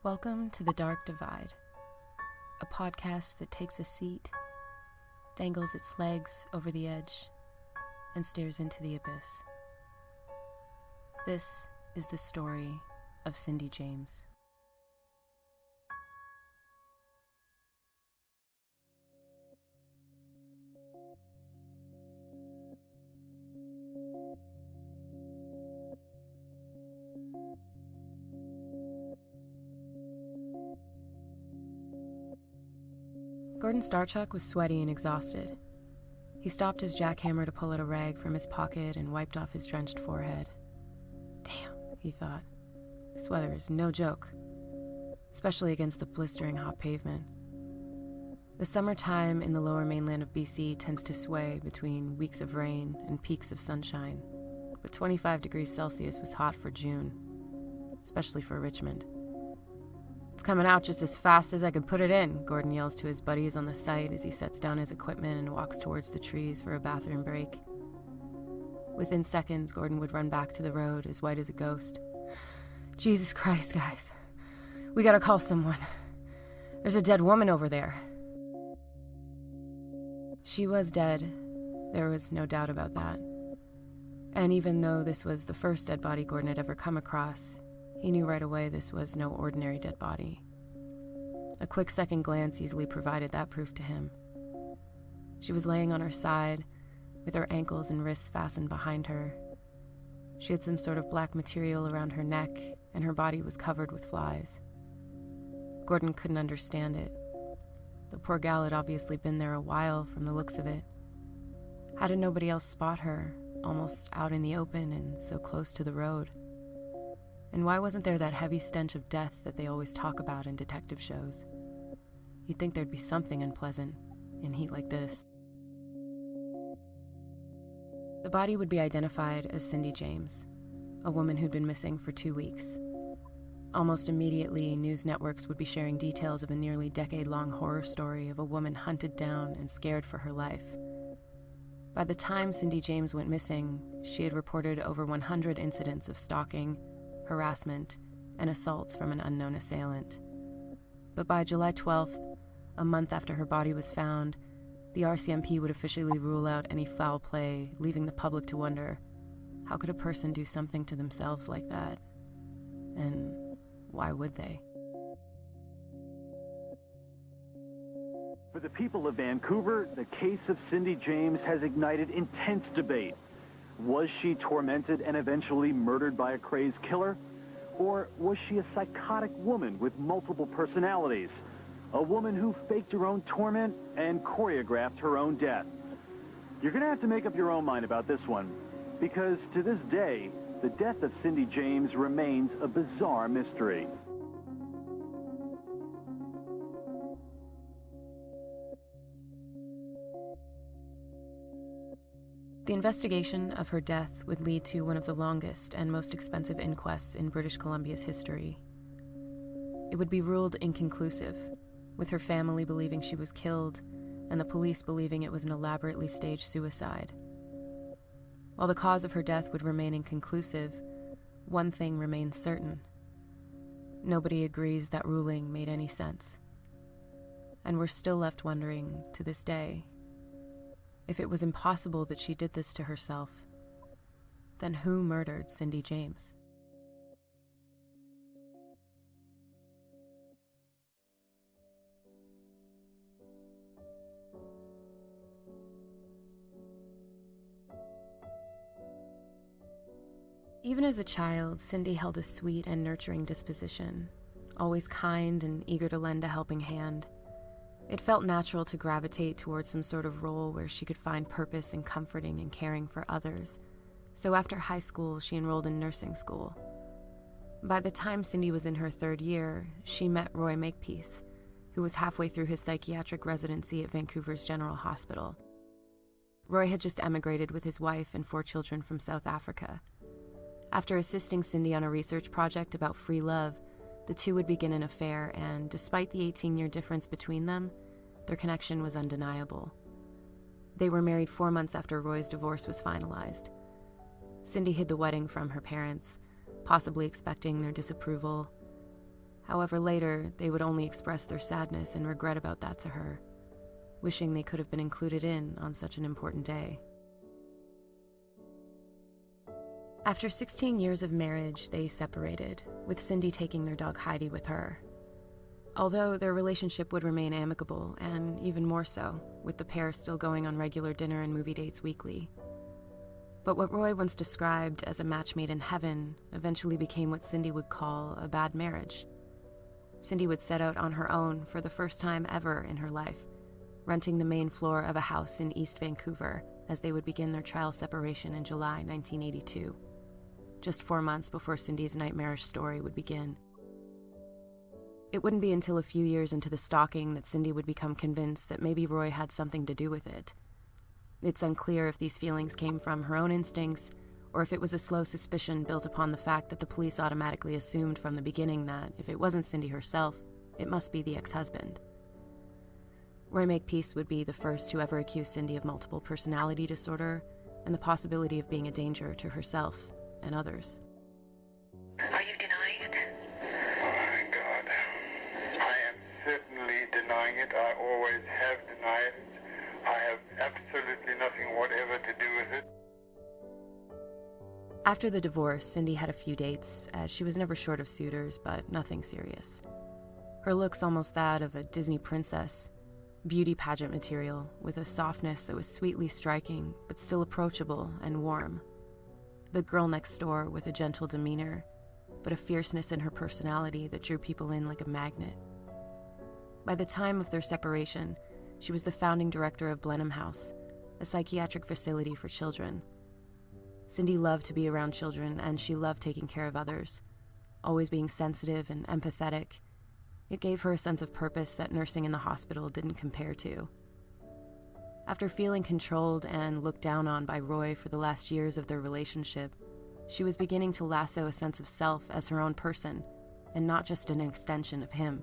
Welcome to The Dark Divide, a podcast that takes a seat, dangles its legs over the edge, and stares into the abyss. This is the story of Cindy James. Gordon Starchuk was sweaty and exhausted. He stopped his jackhammer to pull out a rag from his pocket and wiped off his drenched forehead. Damn, he thought. This weather is no joke, especially against the blistering hot pavement. The summertime in the lower mainland of BC tends to sway between weeks of rain and peaks of sunshine, but 25 degrees Celsius was hot for June, especially for Richmond. "It's coming out just as fast as I can put it in," Gordon yells to his buddies on the site as he sets down his equipment and walks towards the trees for a bathroom break. Within seconds, Gordon would run back to the road, as white as a ghost. "Jesus Christ, guys. We gotta call someone. There's a dead woman over there." She was dead. There was no doubt about that. And even though this was the first dead body Gordon had ever come across, he knew right away this was no ordinary dead body. A quick second glance easily provided that proof to him. She was laying on her side, with her ankles and wrists fastened behind her. She had some sort of black material around her neck, and her body was covered with flies. Gordon couldn't understand it. The poor gal had obviously been there a while from the looks of it. How did nobody else spot her, almost out in the open and so close to the road? And why wasn't there that heavy stench of death that they always talk about in detective shows? You'd think there'd be something unpleasant in heat like this. The body would be identified as Cindy James, a woman who'd been missing for 2 weeks. Almost immediately, news networks would be sharing details of a nearly decade-long horror story of a woman hunted down and scared for her life. By the time Cindy James went missing, she had reported over 100 incidents of stalking, harassment, and assaults from an unknown assailant. But by July 12th, a month after her body was found, the RCMP would officially rule out any foul play, leaving the public to wonder, how could a person do something to themselves like that? And why would they? For the people of Vancouver, the case of Cindy James has ignited intense debate. Was she tormented and eventually murdered by a crazed killer? Or was she a psychotic woman with multiple personalities? A woman who faked her own torment and choreographed her own death? You're going to have to make up your own mind about this one, because to this day, the death of Cindy James remains a bizarre mystery. The investigation of her death would lead to one of the longest and most expensive inquests in British Columbia's history. It would be ruled inconclusive, with her family believing she was killed and the police believing it was an elaborately staged suicide. While the cause of her death would remain inconclusive, one thing remains certain. Nobody agrees that ruling made any sense. And we're still left wondering, to this day, if it was impossible that she did this to herself, then who murdered Cindy James? Even as a child, Cindy held a sweet and nurturing disposition, always kind and eager to lend a helping hand. It felt natural to gravitate towards some sort of role where she could find purpose in comforting and caring for others. So after high school, she enrolled in nursing school. By the time Cindy was in her 3rd year, she met Roy Makepeace, who was halfway through his psychiatric residency at Vancouver's General Hospital. Roy had just emigrated with his wife and 4 children from South Africa. After assisting Cindy on a research project about free love, the two would begin an affair, and despite the 18-year difference between them, their connection was undeniable. They were married 4 months after Roy's divorce was finalized. Cindy hid the wedding from her parents, possibly expecting their disapproval. However, later, they would only express their sadness and regret about that to her, wishing they could have been included in on such an important day. After 16 years of marriage, they separated, with Cindy taking their dog Heidi with her. Although their relationship would remain amicable, and even more so, with the pair still going on regular dinner and movie dates weekly. But what Roy once described as a match made in heaven eventually became what Cindy would call a bad marriage. Cindy would set out on her own for the first time ever in her life, renting the main floor of a house in East Vancouver as they would begin their trial separation in July 1982, just 4 months before Cindy's nightmarish story would begin. It wouldn't be until a few years into the stalking that Cindy would become convinced that maybe Roy had something to do with it. It's unclear if these feelings came from her own instincts or if it was a slow suspicion built upon the fact that the police automatically assumed from the beginning that if it wasn't Cindy herself, it must be the ex-husband. Roy Makepeace would be the first to ever accuse Cindy of multiple personality disorder and the possibility of being a danger to herself and others. Are you denying it? Oh, my God. I am certainly denying it. I always have denied it. I have absolutely nothing whatever to do with it. After the divorce, Cindy had a few dates, as she was never short of suitors, but nothing serious. Her look's almost that of a Disney princess, beauty pageant material, with a softness that was sweetly striking, but still approachable and warm. The girl next door with a gentle demeanor, but a fierceness in her personality that drew people in like a magnet. By the time of their separation, she was the founding director of Blenheim House, a psychiatric facility for children. Cindy loved to be around children, and she loved taking care of others, always being sensitive and empathetic. It gave her a sense of purpose that nursing in the hospital didn't compare to. After feeling controlled and looked down on by Roy for the last years of their relationship, she was beginning to lasso a sense of self as her own person, and not just an extension of him.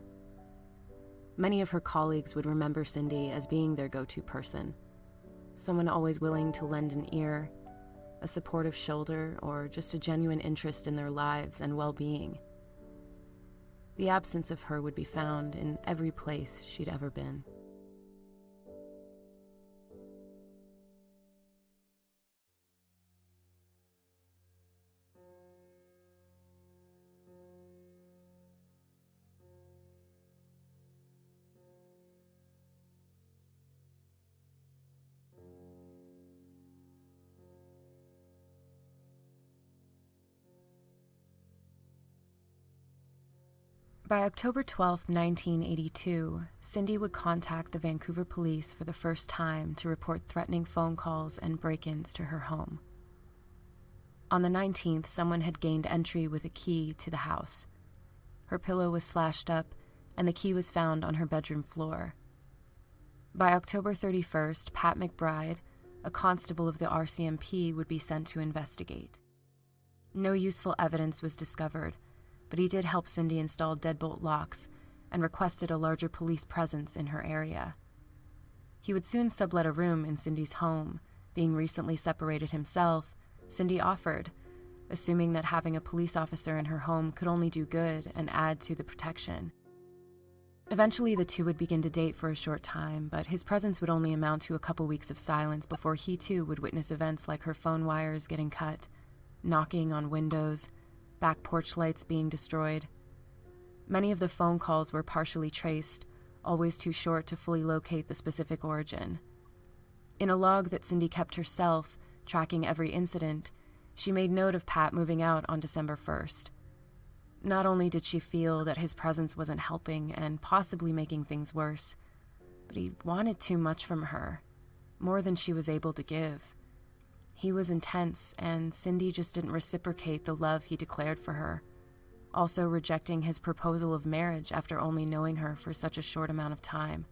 Many of her colleagues would remember Cindy as being their go-to person, someone always willing to lend an ear, a supportive shoulder, or just a genuine interest in their lives and well-being. The absence of her would be found in every place she'd ever been. By October 12, 1982, Cindy would contact the Vancouver police for the first time to report threatening phone calls and break-ins to her home. On the 19th, someone had gained entry with a key to the house. Her pillow was slashed up, and the key was found on her bedroom floor. By October 31st, Pat McBride, a constable of the RCMP, would be sent to investigate. No useful evidence was discovered, but he did help Cindy install deadbolt locks and requested a larger police presence in her area. He would soon sublet a room in Cindy's home. Being recently separated himself, Cindy offered, assuming that having a police officer in her home could only do good and add to the protection. Eventually, the two would begin to date for a short time, but his presence would only amount to a couple weeks of silence before he too would witness events like her phone wires getting cut, knocking on windows, back porch lights being destroyed. Many of the phone calls were partially traced, always too short to fully locate the specific origin. In a log that Cindy kept herself, tracking every incident, she made note of Pat moving out on December 1st. Not only did she feel that his presence wasn't helping and possibly making things worse, but he wanted too much from her, more than she was able to give. He was intense, and Cindy just didn't reciprocate the love he declared for her, also rejecting his proposal of marriage after only knowing her for such a short amount of time.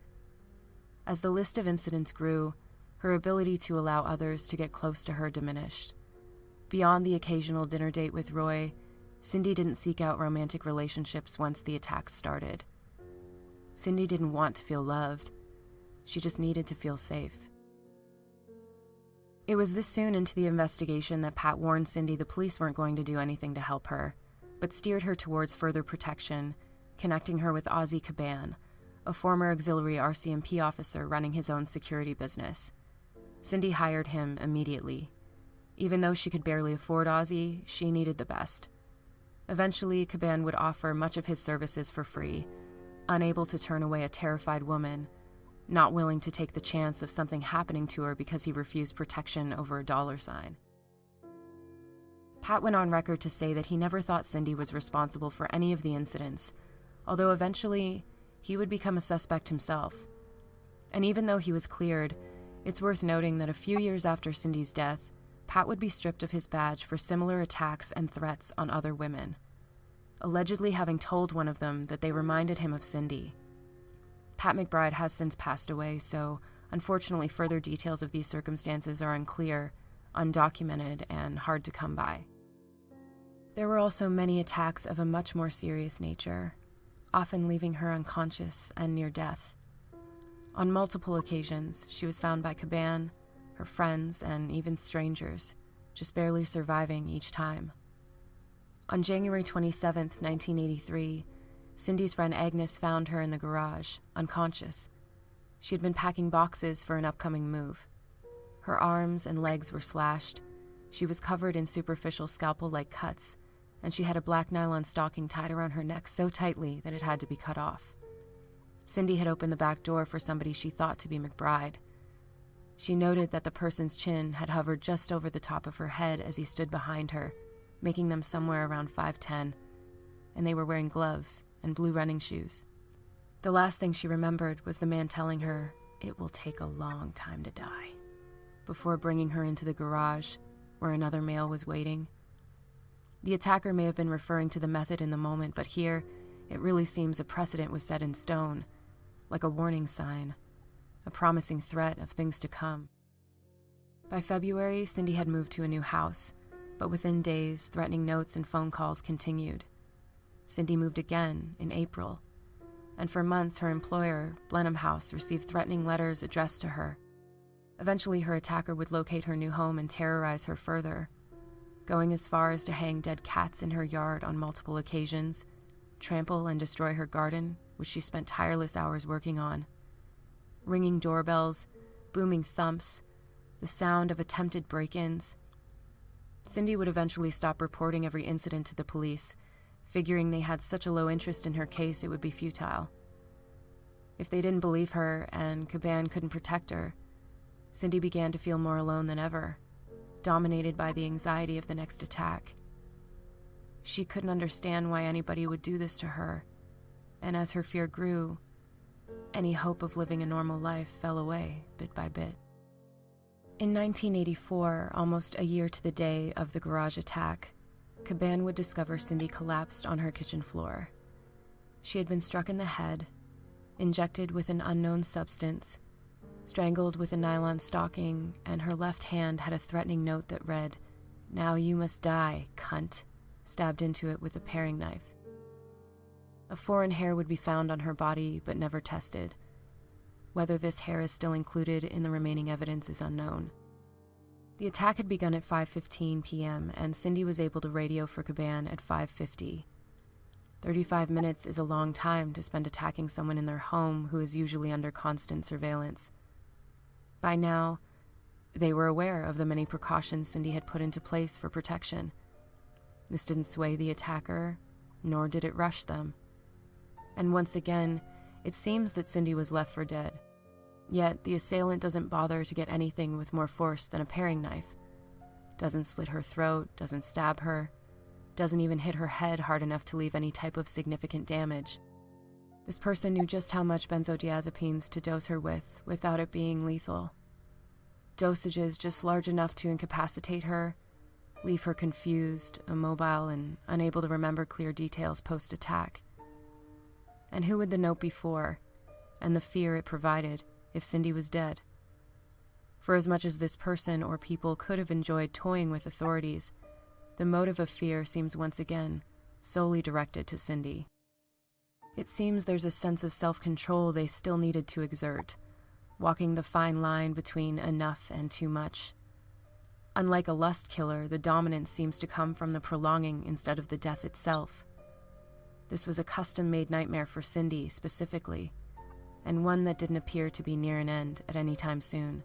As the list of incidents grew, her ability to allow others to get close to her diminished. Beyond the occasional dinner date with Roy, Cindy didn't seek out romantic relationships once the attacks started. Cindy didn't want to feel loved. She just needed to feel safe. It was this soon into the investigation that Pat warned Cindy the police weren't going to do anything to help her, but steered her towards further protection, connecting her with Ozzie Caban, a former auxiliary RCMP officer running his own security business. Cindy hired him immediately. Even though she could barely afford Ozzie, she needed the best. Eventually, Caban would offer much of his services for free, unable to turn away a terrified woman, not willing to take the chance of something happening to her because he refused protection over a $sign. Pat went on record to say that he never thought Cindy was responsible for any of the incidents, although eventually he would become a suspect himself. And even though he was cleared, it's worth noting that a few years after Cindy's death, Pat would be stripped of his badge for similar attacks and threats on other women, allegedly having told one of them that they reminded him of Cindy. Pat McBride has since passed away, so unfortunately further details of these circumstances are unclear, undocumented, and hard to come by. There were also many attacks of a much more serious nature, often leaving her unconscious and near death. On multiple occasions, she was found by Caban, her friends, and even strangers, just barely surviving each time. On January 27, 1983, Cindy's friend Agnes found her in the garage, unconscious. She had been packing boxes for an upcoming move. Her arms and legs were slashed. She was covered in superficial scalpel-like cuts, and she had a black nylon stocking tied around her neck so tightly that it had to be cut off. Cindy had opened the back door for somebody she thought to be McBride. She noted that the person's chin had hovered just over the top of her head as he stood behind her, making them somewhere around 5'10", and they were wearing gloves and blue running shoes. The last thing she remembered was the man telling her, "It will take a long time to die," before bringing her into the garage, where another male was waiting. The attacker may have been referring to the method in the moment, but here, it really seems a precedent was set in stone, like a warning sign, a promising threat of things to come. By February, Cindy had moved to a new house, but within days, threatening notes and phone calls continued. Cindy moved again in April, and for months her employer, Blenheim House, received threatening letters addressed to her. Eventually, her attacker would locate her new home and terrorize her further, going as far as to hang dead cats in her yard on multiple occasions, trample and destroy her garden, which she spent tireless hours working on. Ringing doorbells, booming thumps, the sound of attempted break-ins. Cindy would eventually stop reporting every incident to the police, figuring they had such a low interest in her case it would be futile. If they didn't believe her and Caban couldn't protect her, Cindy began to feel more alone than ever, dominated by the anxiety of the next attack. She couldn't understand why anybody would do this to her, and as her fear grew, any hope of living a normal life fell away bit by bit. In 1984, almost a year to the day of the garage attack, Caban would discover Cindy collapsed on her kitchen floor. She had been struck in the head, injected with an unknown substance, strangled with a nylon stocking, and her left hand had a threatening note that read, "Now you must die, cunt," stabbed into it with a paring knife. A foreign hair would be found on her body, but never tested. Whether this hair is still included in the remaining evidence is unknown. The attack had begun at 5:15 p.m., and Cindy was able to radio for Caban at 5:50. 35 minutes is a long time to spend attacking someone in their home who is usually under constant surveillance. By now, they were aware of the many precautions Cindy had put into place for protection. This didn't sway the attacker, nor did it rush them. And once again, it seems that Cindy was left for dead. Yet the assailant doesn't bother to get anything with more force than a paring knife. Doesn't slit her throat, doesn't stab her, doesn't even hit her head hard enough to leave any type of significant damage. This person knew just how much benzodiazepines to dose her with without it being lethal. Dosages just large enough to incapacitate her, leave her confused, immobile, and unable to remember clear details post-attack. And who would the note be for, and the fear it provided, if Cindy was dead? For as much as this person or people could have enjoyed toying with authorities, the motive of fear seems once again solely directed to Cindy. It seems there's a sense of self-control they still needed to exert, walking the fine line between enough and too much. Unlike a lust killer, the dominance seems to come from the prolonging instead of the death itself. This was a custom-made nightmare for Cindy, specifically, and one that didn't appear to be near an end at any time soon.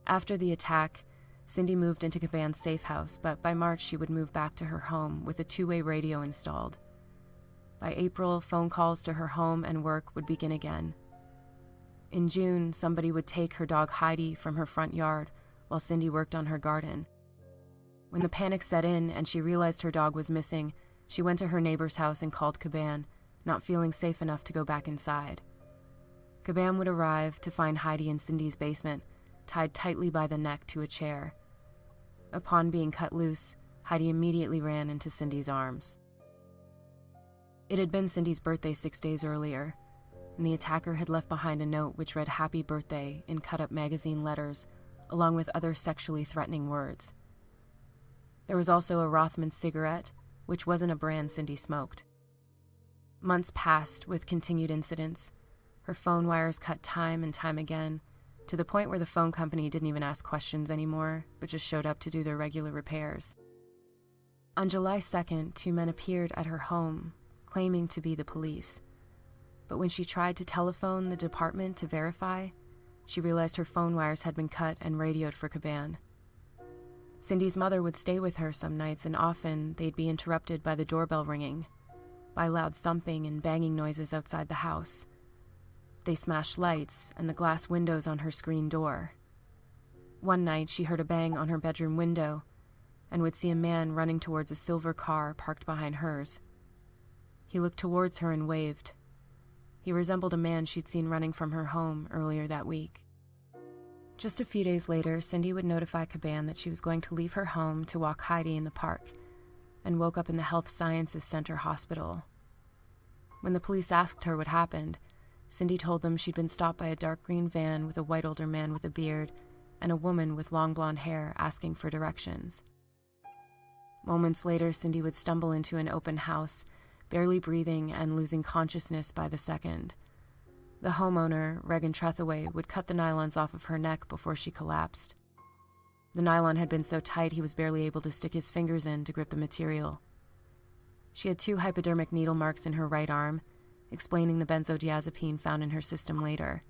After the attack, Cindy moved into Caban's safe house, but by March she would move back to her home with a two-way radio installed. By April, phone calls to her home and work would begin again. In June, somebody would take her dog Heidi from her front yard while Cindy worked on her garden. When the panic set in and she realized her dog was missing, she went to her neighbor's house and called Caban, not feeling safe enough to go back inside. Caban would arrive to find Heidi in Cindy's basement, tied tightly by the neck to a chair. Upon being cut loose, Heidi immediately ran into Cindy's arms. It had been Cindy's birthday 6 days earlier, and the attacker had left behind a note which read "Happy Birthday" in cut-up magazine letters, along with other sexually threatening words. There was also a Rothman cigarette, which wasn't a brand Cindy smoked. Months passed with continued incidents. Her phone wires cut time and time again, to the point where the phone company didn't even ask questions anymore, but just showed up to do their regular repairs. On July 2nd, 2 men appeared at her home, claiming to be the police. But when she tried to telephone the department to verify, she realized her phone wires had been cut and radioed for Caban. Cindy's mother would stay with her some nights, and often they'd be interrupted by the doorbell ringing, by loud thumping and banging noises outside the house. They smashed lights and the glass windows on her screen door. One night, she heard a bang on her bedroom window and would see a man running towards a silver car parked behind hers. He looked towards her and waved. He resembled a man she'd seen running from her home earlier that week. Just a few days later, Cindy would notify Caban that she was going to leave her home to walk Heidi in the park, and woke up in the Health Sciences Center hospital. When the police asked her what happened, Cindy told them she'd been stopped by a dark green van with a white older man with a beard and a woman with long blonde hair asking for directions. Moments later, Cindy would stumble into an open house, barely breathing and losing consciousness by the second. The homeowner, Regan Trethaway, would cut the nylons off of her neck before she collapsed. The nylon had been so tight he was barely able to stick his fingers in to grip the material. She had 2 hypodermic needle marks in her right arm, explaining the benzodiazepine found in her system later.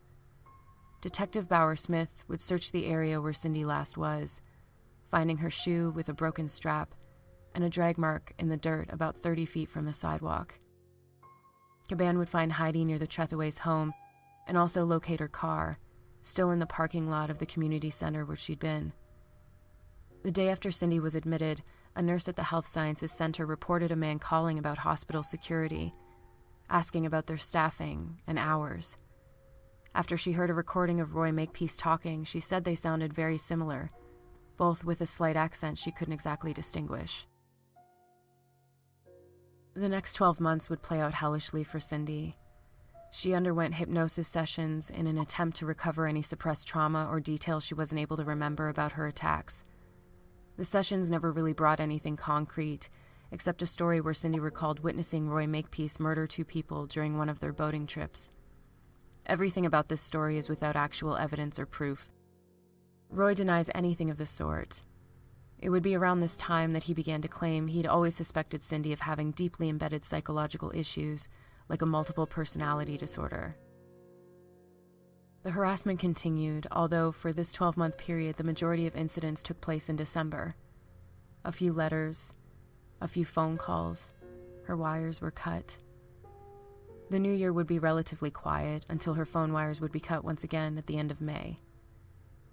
Detective Bauer Smith would search the area where Cindy last was, finding her shoe with a broken strap and a drag mark in the dirt about 30 feet from the sidewalk. Caban would find Heidi near the Trethaway's home and also locate her car, still in the parking lot of the community center where she'd been. The day after Cindy was admitted, a nurse at the Health Sciences Center reported a man calling about hospital security, asking about their staffing and hours. After she heard a recording of Roy Makepeace talking, she said they sounded very similar, both with a slight accent she couldn't exactly distinguish. The next 12 months would play out hellishly for Cindy. She underwent hypnosis sessions in an attempt to recover any suppressed trauma or details she wasn't able to remember about her attacks. The sessions never really brought anything concrete, except a story where Cindy recalled witnessing Roy Makepeace murder 2 people during one of their boating trips. Everything about this story is without actual evidence or proof. Roy denies anything of the sort. It would be around this time that he began to claim he'd always suspected Cindy of having deeply embedded psychological issues, like a multiple personality disorder. The harassment continued, although for this 12-month period, the majority of incidents took place in December. A few letters, a few phone calls, her wires were cut. The new year would be relatively quiet until her phone wires would be cut once again at the end of May.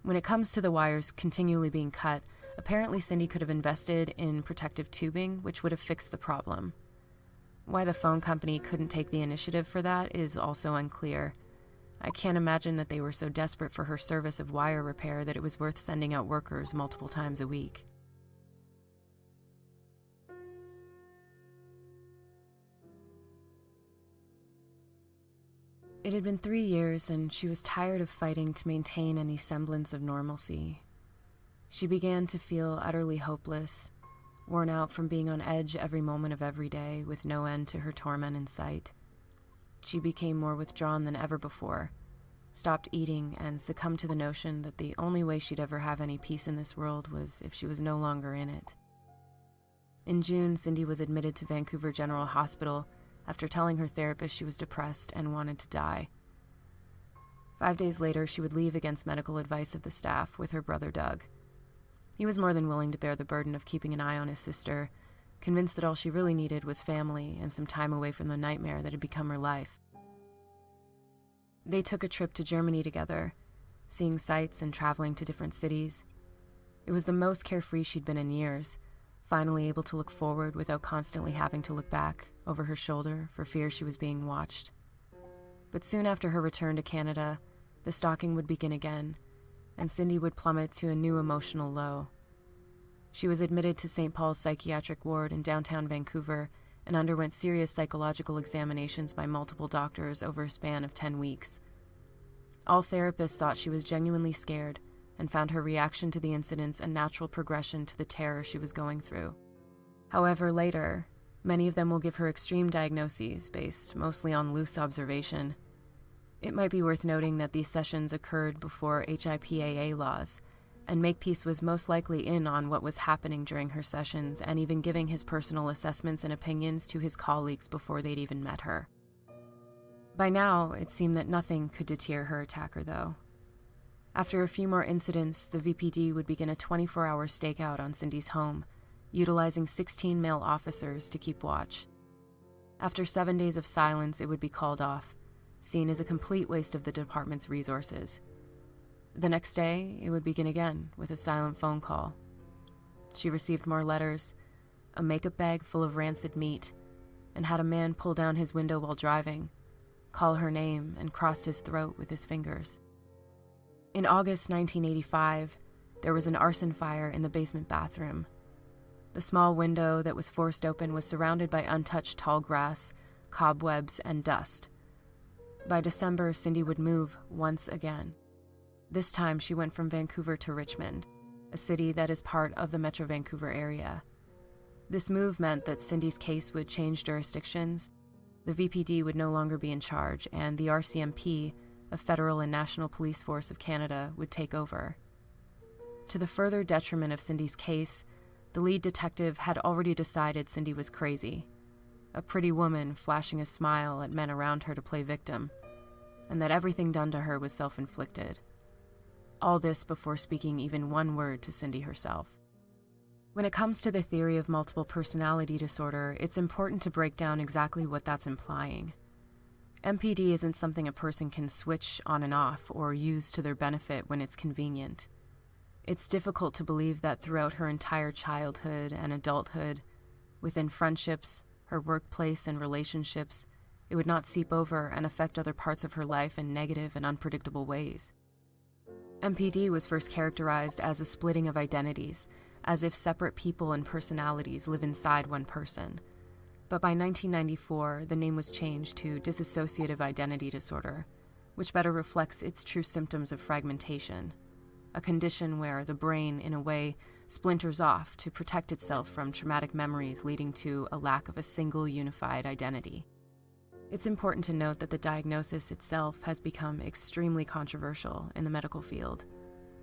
When it comes to the wires continually being cut, apparently Cindy could have invested in protective tubing, which would have fixed the problem. Why the phone company couldn't take the initiative for that is also unclear. I can't imagine that they were so desperate for her service of wire repair that it was worth sending out workers multiple times a week. It had been 3 years, and she was tired of fighting to maintain any semblance of normalcy. She began to feel utterly hopeless, worn out from being on edge every moment of every day with no end to her torment in sight. She became more withdrawn than ever before, stopped eating, and succumbed to the notion that the only way she'd ever have any peace in this world was if she was no longer in it. In June, Cindy was admitted to Vancouver General Hospital after telling her therapist she was depressed and wanted to die. 5 days later, she would leave against medical advice of the staff with her brother Doug. He was more than willing to bear the burden of keeping an eye on his sister, convinced that all she really needed was family and some time away from the nightmare that had become her life. They took a trip to Germany together, seeing sights and traveling to different cities. It was the most carefree she'd been in years, finally able to look forward without constantly having to look back over her shoulder for fear she was being watched. But soon after her return to Canada, the stalking would begin again, and Cindy would plummet to a new emotional low. She was admitted to St. Paul's psychiatric ward in downtown Vancouver and underwent serious psychological examinations by multiple doctors over a span of 10 weeks. All therapists thought she was genuinely scared and found her reaction to the incidents a natural progression to the terror she was going through. However, later, many of them will give her extreme diagnoses based mostly on loose observation. It might be worth noting that these sessions occurred before HIPAA laws, and Makepeace was most likely in on what was happening during her sessions and even giving his personal assessments and opinions to his colleagues before they'd even met her. By now, it seemed that nothing could deter her attacker, though. After a few more incidents, the VPD would begin a 24-hour stakeout on Cindy's home, utilizing 16 male officers to keep watch. After 7 days of silence, it would be called off, seen as a complete waste of the department's resources. The next day, it would begin again with a silent phone call. She received more letters, a makeup bag full of rancid meat, and had a man pull down his window while driving, call her name, and crossed his throat with his fingers. In August 1985, there was an arson fire in the basement bathroom. The small window that was forced open was surrounded by untouched tall grass, cobwebs, and dust. By December, Cindy would move once again. This time, she went from Vancouver to Richmond, a city that is part of the Metro Vancouver area. This move meant that Cindy's case would change jurisdictions. The VPD would no longer be in charge, and the RCMP, a federal and national police force of Canada, would take over. To the further detriment of Cindy's case, the lead detective had already decided Cindy was crazy, a pretty woman flashing a smile at men around her to play victim, and that everything done to her was self-inflicted. All this before speaking even one word to Cindy herself. When it comes to the theory of multiple personality disorder, it's important to break down exactly what that's implying. MPD isn't something a person can switch on and off or use to their benefit when it's convenient. It's difficult to believe that throughout her entire childhood and adulthood, within friendships, her workplace, and relationships, it would not seep over and affect other parts of her life in negative and unpredictable ways. MPD was first characterized as a splitting of identities, as if separate people and personalities live inside one person. But by 1994, the name was changed to dissociative identity disorder, which better reflects its true symptoms of fragmentation, a condition where the brain, in a way, splinters off to protect itself from traumatic memories, leading to a lack of a single unified identity. It's important to note that the diagnosis itself has become extremely controversial in the medical field.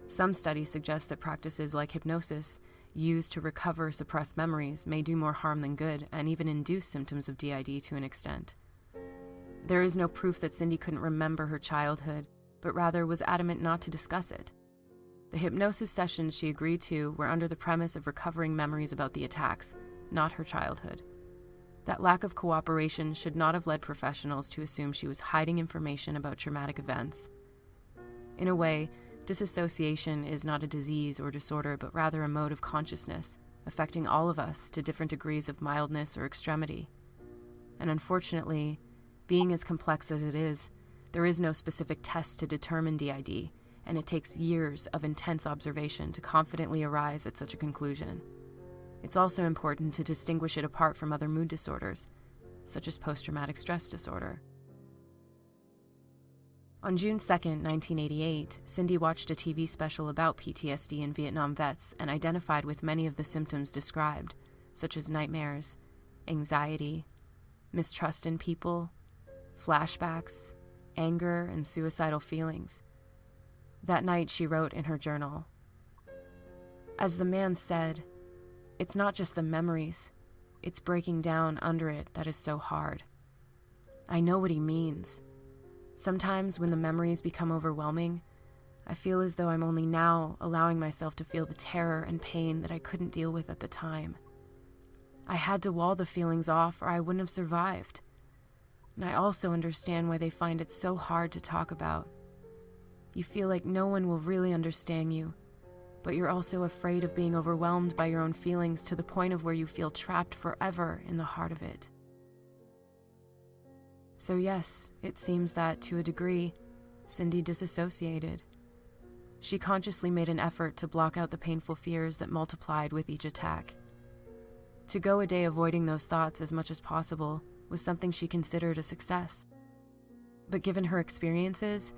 Some studies suggest that practices like hypnosis, used to recover suppressed memories, may do more harm than good and even induce symptoms of DID to an extent. There is no proof that Cindy couldn't remember her childhood, but rather was adamant not to discuss it. The hypnosis sessions she agreed to were under the premise of recovering memories about the attacks, not her childhood. That lack of cooperation should not have led professionals to assume she was hiding information about traumatic events. In a way, disassociation is not a disease or disorder, but rather a mode of consciousness, affecting all of us to different degrees of mildness or extremity. And unfortunately, being as complex as it is, there is no specific test to determine DID, and it takes years of intense observation to confidently arrive at such a conclusion. It's also important to distinguish it apart from other mood disorders, such as post-traumatic stress disorder. On June 2, 1988, Cindy watched a TV special about PTSD in Vietnam vets and identified with many of the symptoms described, such as nightmares, anxiety, mistrust in people, flashbacks, anger, and suicidal feelings. That night, she wrote in her journal, "As the man said, It's not just the memories. It's breaking down under it that is so hard. I know what he means. Sometimes when the memories become overwhelming, I feel as though I'm only now allowing myself to feel the terror and pain that I couldn't deal with at the time. I had to wall the feelings off or I wouldn't have survived. And I also understand why they find it so hard to talk about. You feel like no one will really understand you, but you're also afraid of being overwhelmed by your own feelings to the point of where you feel trapped forever in the heart of it. So yes, it seems that, to a degree, Cindy disassociated. She consciously made an effort to block out the painful fears that multiplied with each attack. To go a day avoiding those thoughts as much as possible was something she considered a success. But given her experiences,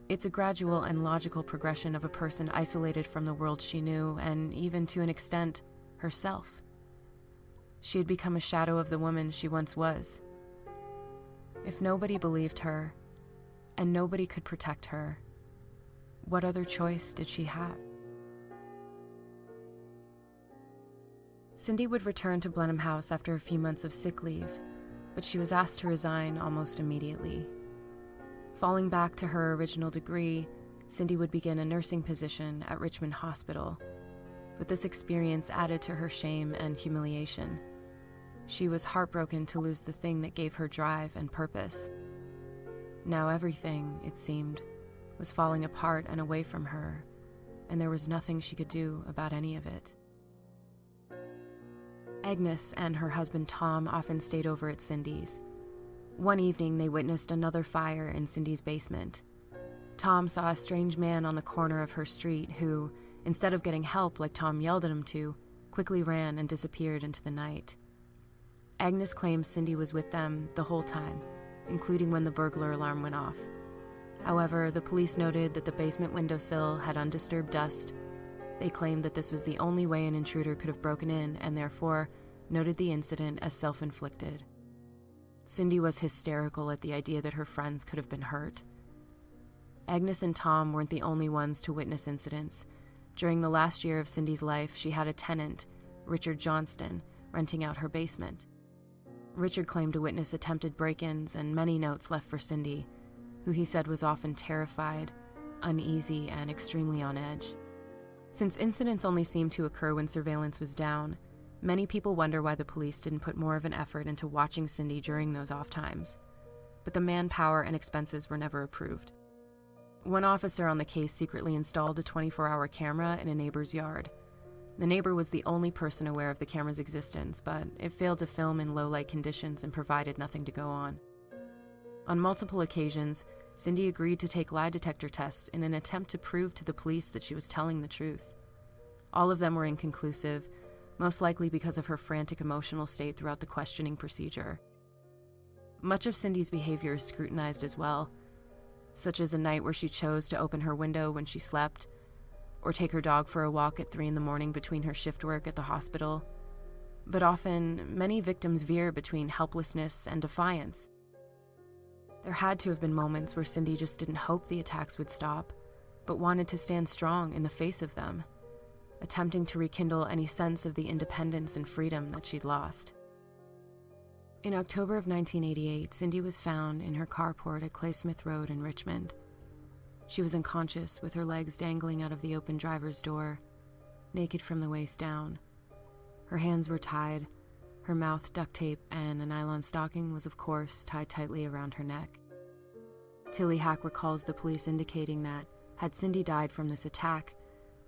it's a gradual and logical progression of a person isolated from the world she knew and, even to an extent, herself. She had become a shadow of the woman she once was. If nobody believed her, and nobody could protect her, what other choice did she have? Cindy would return to Blenheim House after a few months of sick leave, but she was asked to resign almost immediately. Falling back to her original degree, Cindy would begin a nursing position at Richmond Hospital, but this experience added to her shame and humiliation. She was heartbroken to lose the thing that gave her drive and purpose. Now everything, it seemed, was falling apart and away from her, and there was nothing she could do about any of it. Agnes and her husband Tom often stayed over at Cindy's. One evening, they witnessed another fire in Cindy's basement. Tom saw a strange man on the corner of her street who, instead of getting help like Tom yelled at him to, quickly ran and disappeared into the night. Agnes claims Cindy was with them the whole time, including when the burglar alarm went off. However, the police noted that the basement windowsill had undisturbed dust. They claimed that this was the only way an intruder could have broken in and therefore noted the incident as self-inflicted. Cindy was hysterical at the idea that her friends could have been hurt. Agnes and Tom weren't the only ones to witness incidents. During the last year of Cindy's life, she had a tenant, Richard Johnston, renting out her basement. Richard claimed to witness attempted break-ins and many notes left for Cindy, who he said was often terrified, uneasy, and extremely on edge. Since incidents only seemed to occur when surveillance was down, many people wonder why the police didn't put more of an effort into watching Cindy during those off times. But the manpower and expenses were never approved. One officer on the case secretly installed a 24-hour camera in a neighbor's yard. The neighbor was the only person aware of the camera's existence, but it failed to film in low-light conditions and provided nothing to go on. On multiple occasions, Cindy agreed to take lie detector tests in an attempt to prove to the police that she was telling the truth. All of them were inconclusive, most likely because of her frantic emotional state throughout the questioning procedure. Much of Cindy's behavior is scrutinized as well, such as a night where she chose to open her window when she slept, or take her dog for a walk at 3 a.m. between her shift work at the hospital. But often, many victims veer between helplessness and defiance. There had to have been moments where Cindy just didn't hope the attacks would stop, but wanted to stand strong in the face of them, attempting to rekindle any sense of the independence and freedom that she'd lost. In October of 1988, Cindy was found in her carport at Claysmith Road in Richmond. She was unconscious, with her legs dangling out of the open driver's door, naked from the waist down. Her hands were tied, her mouth duct tape, and a nylon stocking was, of course, tied tightly around her neck. Tilly Hack recalls the police indicating that, had Cindy died from this attack,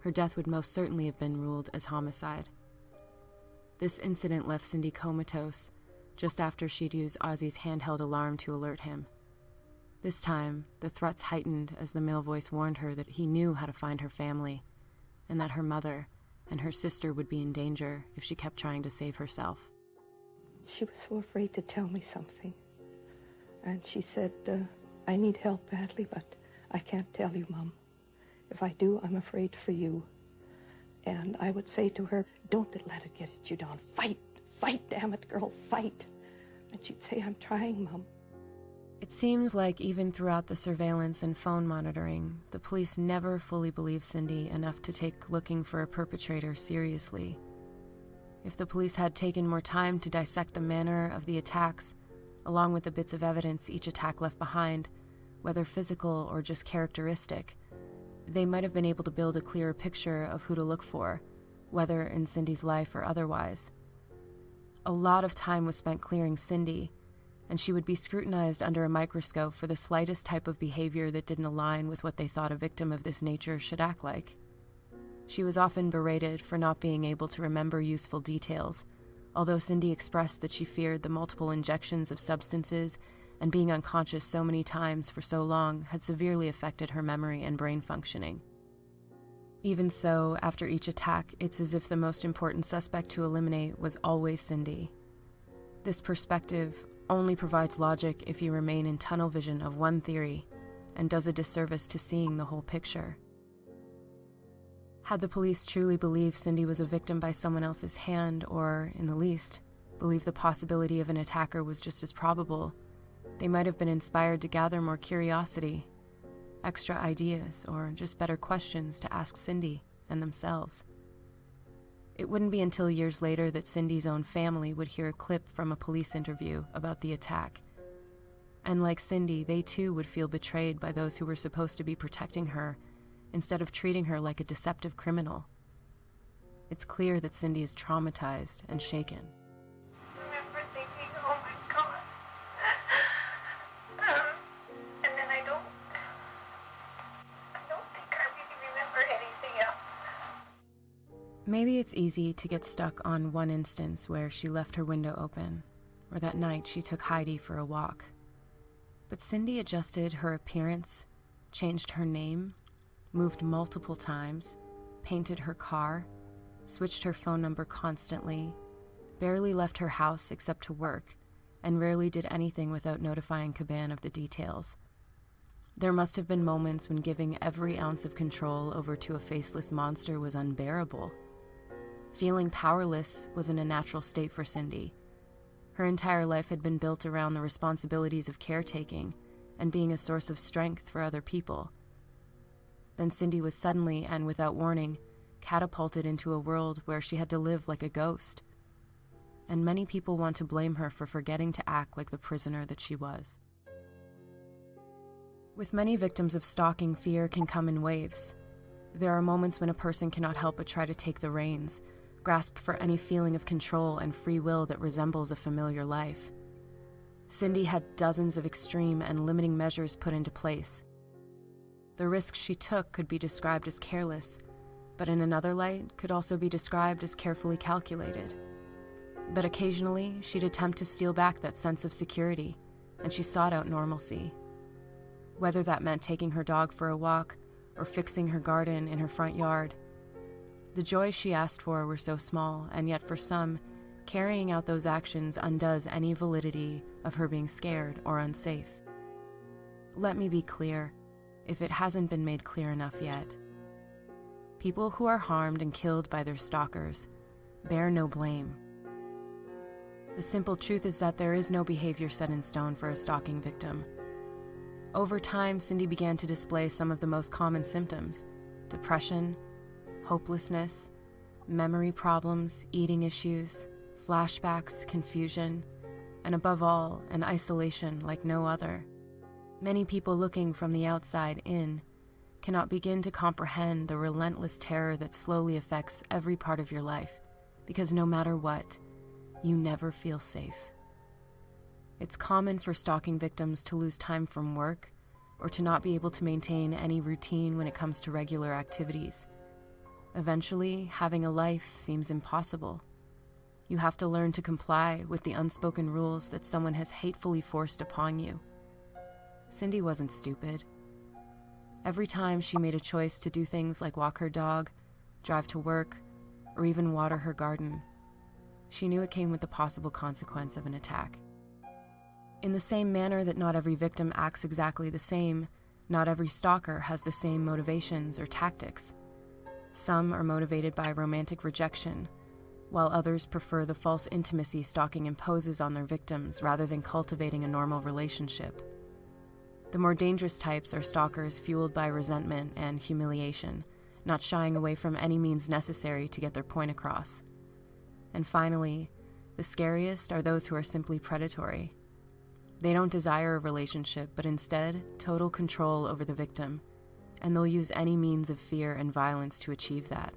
her death would most certainly have been ruled as homicide. This incident left Cindy comatose, just after she'd used Ozzy's handheld alarm to alert him. This time, the threats heightened as the male voice warned her that he knew how to find her family, and that her mother and her sister would be in danger if she kept trying to save herself. She was so afraid to tell me something. And she said, I need help badly, but I can't tell you, Mom. If I do, I'm afraid for you. And I would say to her, don't let it get you down. Fight, fight, damn it, girl, fight. And she'd say, I'm trying, Mom. It seems like even throughout the surveillance and phone monitoring, the police never fully believed Cindy enough to take looking for a perpetrator seriously. If the police had taken more time to dissect the manner of the attacks, along with the bits of evidence each attack left behind, whether physical or just characteristic, they might have been able to build a clearer picture of who to look for, whether in Cindy's life or otherwise. A lot of time was spent clearing Cindy, and she would be scrutinized under a microscope for the slightest type of behavior that didn't align with what they thought a victim of this nature should act like. She was often berated for not being able to remember useful details, although Cindy expressed that she feared the multiple injections of substances and being unconscious so many times for so long had severely affected her memory and brain functioning. Even so, after each attack, it's as if the most important suspect to eliminate was always Cindy. This perspective only provides logic if you remain in tunnel vision of one theory and does a disservice to seeing the whole picture. Had the police truly believed Cindy was a victim by someone else's hand, or, in the least, believed the possibility of an attacker was just as probable, they might have been inspired to gather more curiosity, extra ideas, or just better questions to ask Cindy and themselves. It wouldn't be until years later that Cindy's own family would hear a clip from a police interview about the attack. And like Cindy, they too would feel betrayed by those who were supposed to be protecting her instead of treating her like a deceptive criminal. It's clear that Cindy is traumatized and shaken. I remember thinking, oh my God. And then I don't think I really remember anything else. Maybe it's easy to get stuck on one instance where she left her window open, or that night she took Heidi for a walk. But Cindy adjusted her appearance, changed her name, moved multiple times, painted her car, switched her phone number constantly, barely left her house except to work, and rarely did anything without notifying Caban of the details. There must have been moments when giving every ounce of control over to a faceless monster was unbearable. Feeling powerless wasn't a natural state for Cindy. Her entire life had been built around the responsibilities of caretaking and being a source of strength for other people. Then Cindy was suddenly, and without warning, catapulted into a world where she had to live like a ghost. And many people want to blame her for forgetting to act like the prisoner that she was. With many victims of stalking, fear can come in waves. There are moments when a person cannot help but try to take the reins, grasp for any feeling of control and free will that resembles a familiar life. Cindy had dozens of extreme and limiting measures put into place. The risks she took could be described as careless, but in another light could also be described as carefully calculated. But occasionally, she'd attempt to steal back that sense of security, and she sought out normalcy. Whether that meant taking her dog for a walk or fixing her garden in her front yard. The joys she asked for were so small, and yet for some, carrying out those actions undoes any validity of her being scared or unsafe. Let me be clear, if it hasn't been made clear enough yet. People who are harmed and killed by their stalkers bear no blame. The simple truth is that there is no behavior set in stone for a stalking victim. Over time, Cindy began to display some of the most common symptoms: depression, hopelessness, memory problems, eating issues, flashbacks, confusion, and above all, an isolation like no other. Many people looking from the outside in cannot begin to comprehend the relentless terror that slowly affects every part of your life, because no matter what, you never feel safe. It's common for stalking victims to lose time from work or to not be able to maintain any routine when it comes to regular activities. Eventually, having a life seems impossible. You have to learn to comply with the unspoken rules that someone has hatefully forced upon you. Cindy wasn't stupid. Every time she made a choice to do things like walk her dog, drive to work, or even water her garden, she knew it came with the possible consequence of an attack. In the same manner that not every victim acts exactly the same, not every stalker has the same motivations or tactics. Some are motivated by romantic rejection, while others prefer the false intimacy stalking imposes on their victims rather than cultivating a normal relationship. The more dangerous types are stalkers fueled by resentment and humiliation, not shying away from any means necessary to get their point across. And finally, the scariest are those who are simply predatory. They don't desire a relationship, but instead total control over the victim, and they'll use any means of fear and violence to achieve that.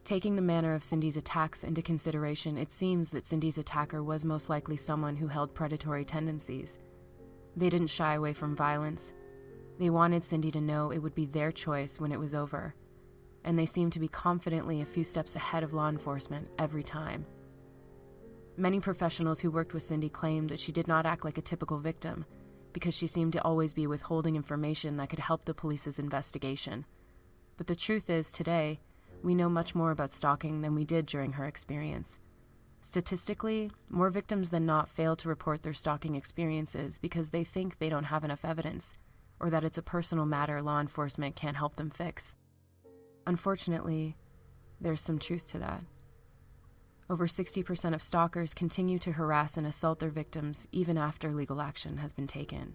Taking the manner of Cindy's attacks into consideration, it seems that Cindy's attacker was most likely someone who held predatory tendencies. They didn't shy away from violence. They wanted Cindy to know it would be their choice when it was over, and they seemed to be confidently a few steps ahead of law enforcement every time. Many professionals who worked with Cindy claimed that she did not act like a typical victim because she seemed to always be withholding information that could help the police's investigation. But the truth is, today, we know much more about stalking than we did during her experience. Statistically, more victims than not fail to report their stalking experiences because they think they don't have enough evidence, or that it's a personal matter law enforcement can't help them fix. Unfortunately, there's some truth to that. Over 60% of stalkers continue to harass and assault their victims even after legal action has been taken.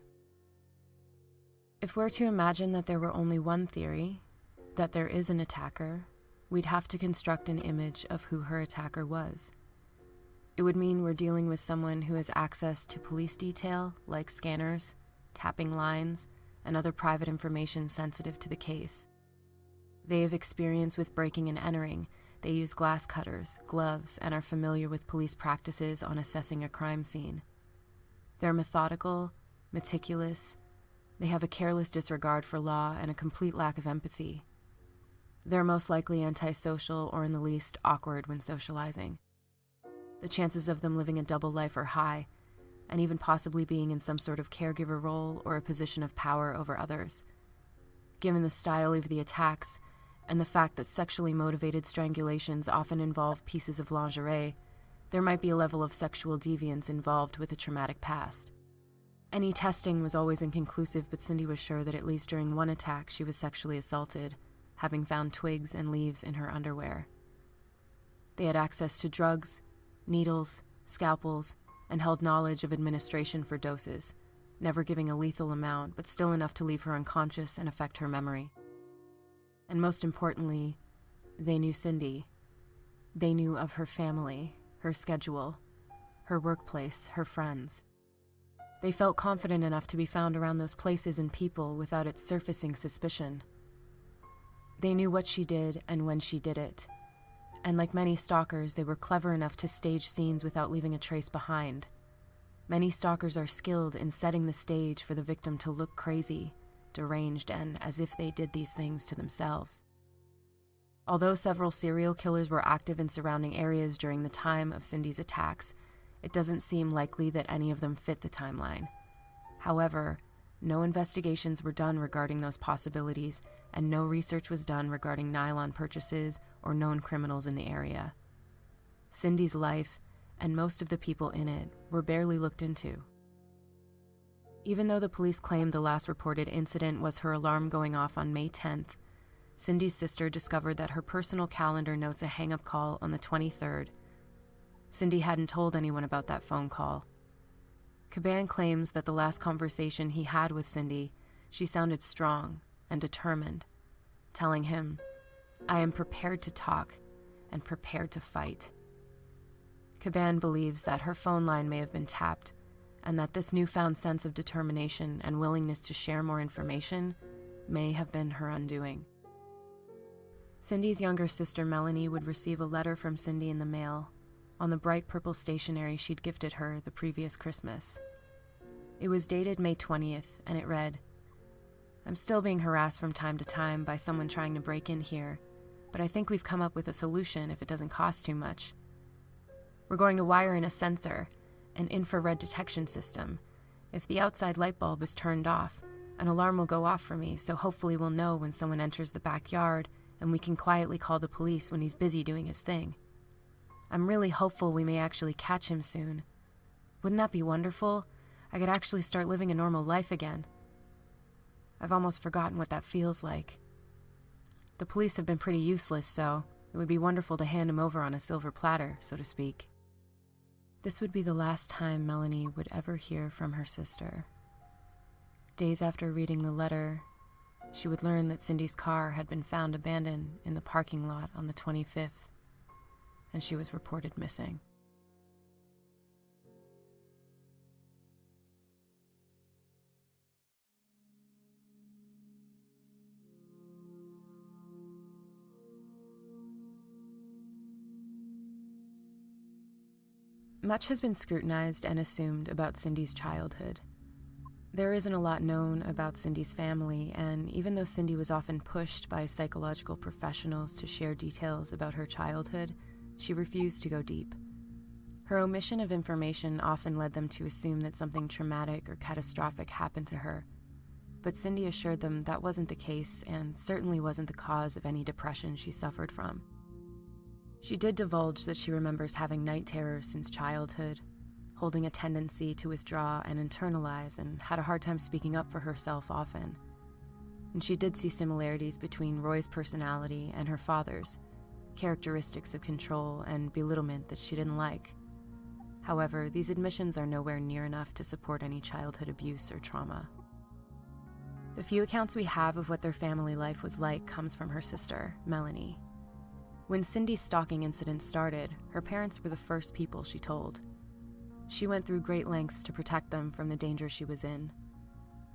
If we're to imagine that there were only one theory, that there is an attacker, we'd have to construct an image of who her attacker was. It would mean we're dealing with someone who has access to police detail, like scanners, tapping lines, and other private information sensitive to the case. They have experience with breaking and entering. They use glass cutters, gloves, and are familiar with police practices on assessing a crime scene. They're methodical, meticulous. They have a careless disregard for law and a complete lack of empathy. They're most likely antisocial or in the least awkward when socializing. The chances of them living a double life are high, and even possibly being in some sort of caregiver role or a position of power over others. Given the style of the attacks, and the fact that sexually motivated strangulations often involve pieces of lingerie, there might be a level of sexual deviance involved with a traumatic past. Any testing was always inconclusive, but Cindy was sure that at least during one attack she was sexually assaulted, having found twigs and leaves in her underwear. They had access to drugs, needles, scalpels, and held knowledge of administration for doses, never giving a lethal amount, but still enough to leave her unconscious and affect her memory. And most importantly, they knew Cindy. They knew of her family, her schedule, her workplace, her friends. They felt confident enough to be found around those places and people without it surfacing suspicion. They knew what she did and when she did it. And like many stalkers, they were clever enough to stage scenes without leaving a trace behind. Many stalkers are skilled in setting the stage for the victim to look crazy, deranged, and as if they did these things to themselves. Although several serial killers were active in surrounding areas during the time of Cindy's attacks, it doesn't seem likely that any of them fit the timeline. However, no investigations were done regarding those possibilities, and no research was done regarding nylon purchases or known criminals in the area. Cindy's life, and most of the people in it, were barely looked into. Even though the police claimed the last reported incident was her alarm going off on May 10th, Cindy's sister discovered that her personal calendar notes a hang-up call on the 23rd. Cindy hadn't told anyone about that phone call. Caban claims that the last conversation he had with Cindy, she sounded strong and determined, telling him, "I am prepared to talk and prepared to fight." Caban believes that her phone line may have been tapped, and that this newfound sense of determination and willingness to share more information may have been her undoing. Cindy's younger sister Melanie would receive a letter from Cindy in the mail, on the bright purple stationery she'd gifted her the previous Christmas. It was dated May 20th, and it read, "I'm still being harassed from time to time by someone trying to break in here, but I think we've come up with a solution if it doesn't cost too much. We're going to wire in a sensor, an infrared detection system. If the outside light bulb is turned off, an alarm will go off for me, so hopefully we'll know when someone enters the backyard, and we can quietly call the police when he's busy doing his thing. I'm really hopeful we may actually catch him soon. Wouldn't that be wonderful? I could actually start living a normal life again. I've almost forgotten what that feels like. The police have been pretty useless, so it would be wonderful to hand him over on a silver platter, so to speak." This would be the last time Melanie would ever hear from her sister. Days after reading the letter, she would learn that Cindy's car had been found abandoned in the parking lot on the 25th. and she was reported missing. Much has been scrutinized and assumed about Cindy's childhood. There isn't a lot known about Cindy's family, and even though Cindy was often pushed by psychological professionals to share details about her childhood, she refused to go deep. Her omission of information often led them to assume that something traumatic or catastrophic happened to her, but Cindy assured them that wasn't the case and certainly wasn't the cause of any depression she suffered from. She did divulge that she remembers having night terrors since childhood, holding a tendency to withdraw and internalize, and had a hard time speaking up for herself often. And she did see similarities between Roy's personality and her father's, characteristics of control and belittlement that she didn't like. However, these admissions are nowhere near enough to support any childhood abuse or trauma. The few accounts we have of what their family life was like comes from her sister, Melanie. When Cindy's stalking incident started, her parents were the first people she told. She went through great lengths to protect them from the danger she was in.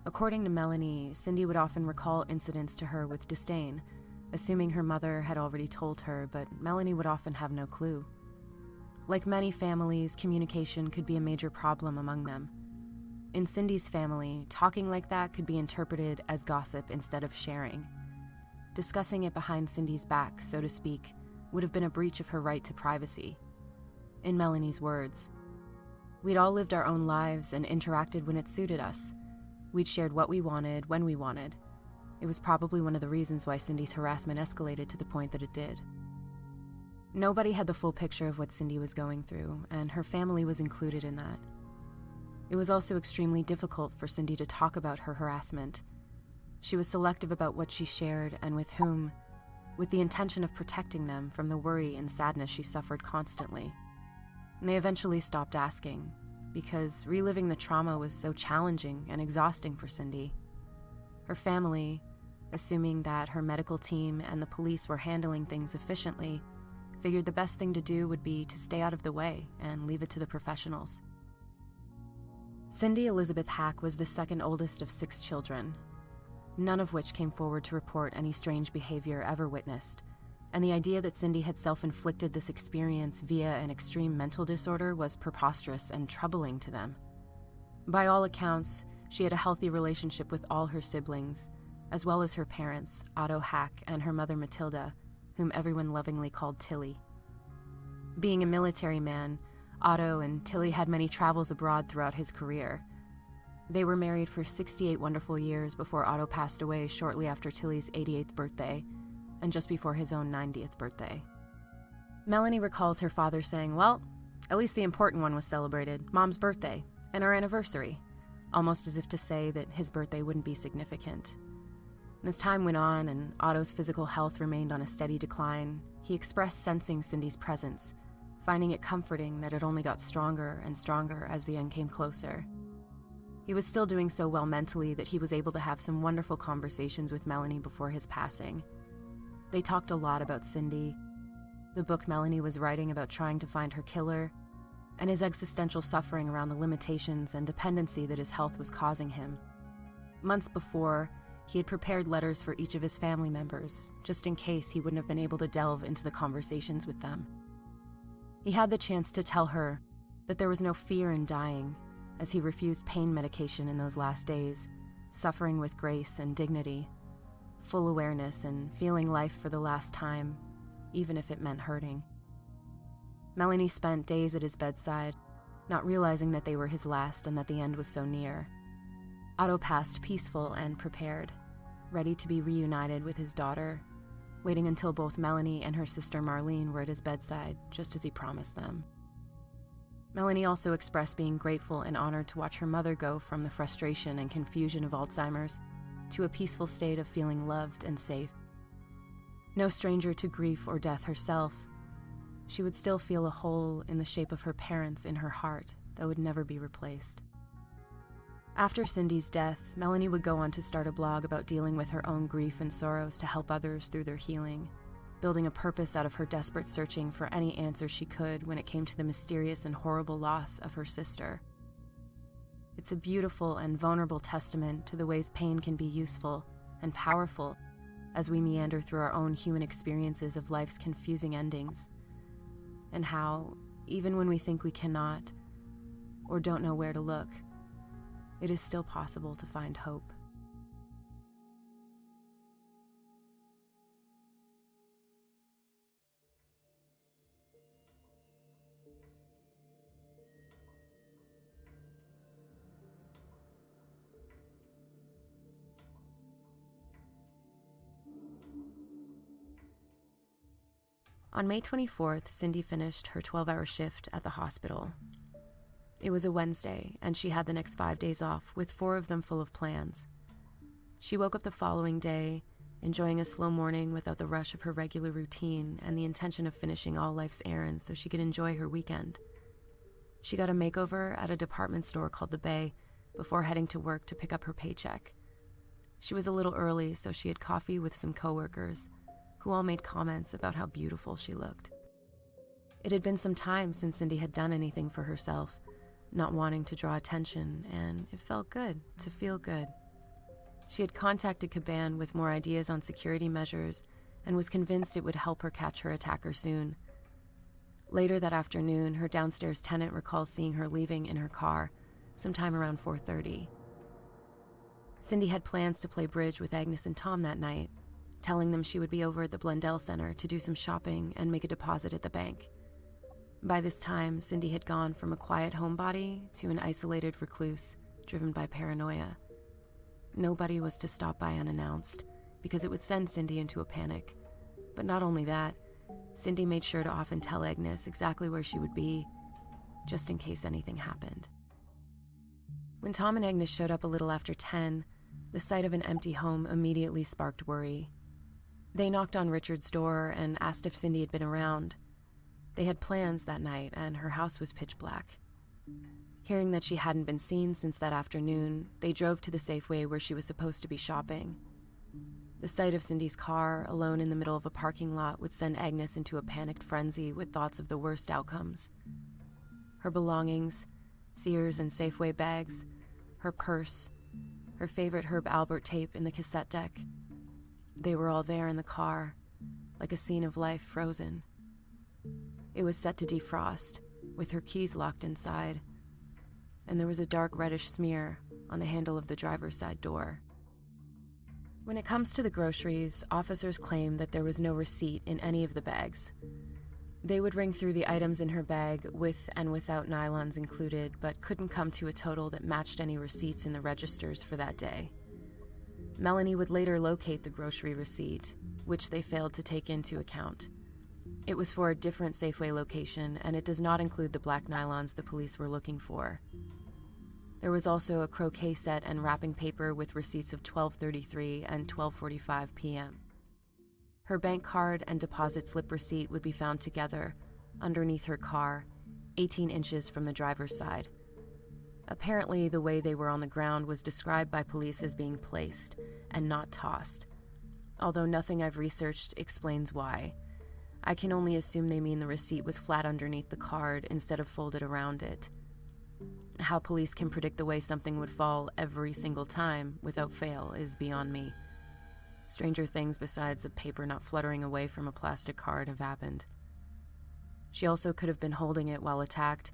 According to Melanie, Cindy would often recall incidents to her with disdain, assuming her mother had already told her, but Melanie would often have no clue. Like many families, communication could be a major problem among them. In Cindy's family, talking like that could be interpreted as gossip instead of sharing. Discussing it behind Cindy's back, so to speak, would have been a breach of her right to privacy. In Melanie's words, "We'd all lived our own lives and interacted when it suited us. We'd shared what we wanted, when we wanted. It was probably one of the reasons why Cindy's harassment escalated to the point that it did." Nobody had the full picture of what Cindy was going through, and her family was included in that. It was also extremely difficult for Cindy to talk about her harassment. She was selective about what she shared and with whom, with the intention of protecting them from the worry and sadness she suffered constantly. And they eventually stopped asking, because reliving the trauma was so challenging and exhausting for Cindy. Her family, assuming that her medical team and the police were handling things efficiently, figured the best thing to do would be to stay out of the way and leave it to the professionals. Cindy Elizabeth Hack was the second oldest of 6 children, none of which came forward to report any strange behavior ever witnessed, and the idea that Cindy had self-inflicted this experience via an extreme mental disorder was preposterous and troubling to them. By all accounts, she had a healthy relationship with all her siblings, as well as her parents, Otto Hack, and her mother Matilda, whom everyone lovingly called Tilly. Being a military man, Otto and Tilly had many travels abroad throughout his career. They were married for 68 wonderful years before Otto passed away shortly after Tilly's 88th birthday, and just before his own 90th birthday. Melanie recalls her father saying, "Well, at least the important one was celebrated, Mom's birthday, and our anniversary," almost as if to say that his birthday wouldn't be significant. And as time went on and Otto's physical health remained on a steady decline, he expressed sensing Cindy's presence, finding it comforting that it only got stronger and stronger as the end came closer. He was still doing so well mentally that he was able to have some wonderful conversations with Melanie before his passing. They talked a lot about Cindy, the book Melanie was writing about trying to find her killer, and his existential suffering around the limitations and dependency that his health was causing him. Months before, he had prepared letters for each of his family members, just in case he wouldn't have been able to delve into the conversations with them. He had the chance to tell her that there was no fear in dying, as he refused pain medication in those last days, suffering with grace and dignity, full awareness and feeling life for the last time, even if it meant hurting. Melanie spent days at his bedside, not realizing that they were his last and that the end was so near. Otto passed peaceful and prepared, ready to be reunited with his daughter, waiting until both Melanie and her sister Marlene were at his bedside, just as he promised them. Melanie also expressed being grateful and honored to watch her mother go from the frustration and confusion of Alzheimer's to a peaceful state of feeling loved and safe. No stranger to grief or death herself, she would still feel a hole in the shape of her parents in her heart that would never be replaced. After Cindy's death, Melanie would go on to start a blog about dealing with her own grief and sorrows to help others through their healing. building a purpose out of her desperate searching for any answer she could when it came to the mysterious and horrible loss of her sister. It's a beautiful and vulnerable testament to the ways pain can be useful and powerful as we meander through our own human experiences of life's confusing endings, and how, even when we think we cannot or don't know where to look, it is still possible to find hope. On May 24th, Cindy finished her 12-hour shift at the hospital. It was a Wednesday, and she had the next 5 days off, with 4 of them full of plans. She woke up the following day, enjoying a slow morning without the rush of her regular routine and the intention of finishing all life's errands so she could enjoy her weekend. She got a makeover at a department store called The Bay before heading to work to pick up her paycheck. She was a little early, so she had coffee with some coworkers, who all made comments about how beautiful she looked. It had been some time since Cindy had done anything for herself, not wanting to draw attention, and it felt good to feel good. She had contacted Caban with more ideas on security measures and was convinced it would help her catch her attacker soon. Later that afternoon, her downstairs tenant recalls seeing her leaving in her car, sometime around 4:30. Cindy had plans to play bridge with Agnes and Tom that night, telling them she would be over at the Blundell Center to do some shopping and make a deposit at the bank. By this time, Cindy had gone from a quiet homebody to an isolated recluse, driven by paranoia. Nobody was to stop by unannounced, because it would send Cindy into a panic. But not only that, Cindy made sure to often tell Agnes exactly where she would be, just in case anything happened. When Tom and Agnes showed up a little after 10, the sight of an empty home immediately sparked worry. They knocked on Richard's door and asked if Cindy had been around. They had plans that night, and her house was pitch black. Hearing that she hadn't been seen since that afternoon, they drove to the Safeway where she was supposed to be shopping. The sight of Cindy's car, alone in the middle of a parking lot, would send Agnes into a panicked frenzy with thoughts of the worst outcomes. Her belongings, Sears and Safeway bags, her purse, her favorite Herb Albert tape in the cassette deck. They were all there in the car, like a scene of life frozen. It was set to defrost, with her keys locked inside, and there was a dark reddish smear on the handle of the driver's side door. When it comes to the groceries, officers claim that there was no receipt in any of the bags. They would ring through the items in her bag with and without nylons included, but couldn't come to a total that matched any receipts in the registers for that day. Melanie would later locate the grocery receipt, which they failed to take into account. It was for a different Safeway location, and it does not include the black nylons the police were looking for. There was also a croquet set and wrapping paper with receipts of 12:33 and 12:45 p.m. Her bank card and deposit slip receipt would be found together, underneath her car, 18 inches from the driver's side. Apparently, the way they were on the ground was described by police as being placed, and not tossed, although nothing I've researched explains why. I can only assume they mean the receipt was flat underneath the card instead of folded around it. How police can predict the way something would fall every single time, without fail, is beyond me. Stranger things besides a paper not fluttering away from a plastic card have happened. She also could have been holding it while attacked,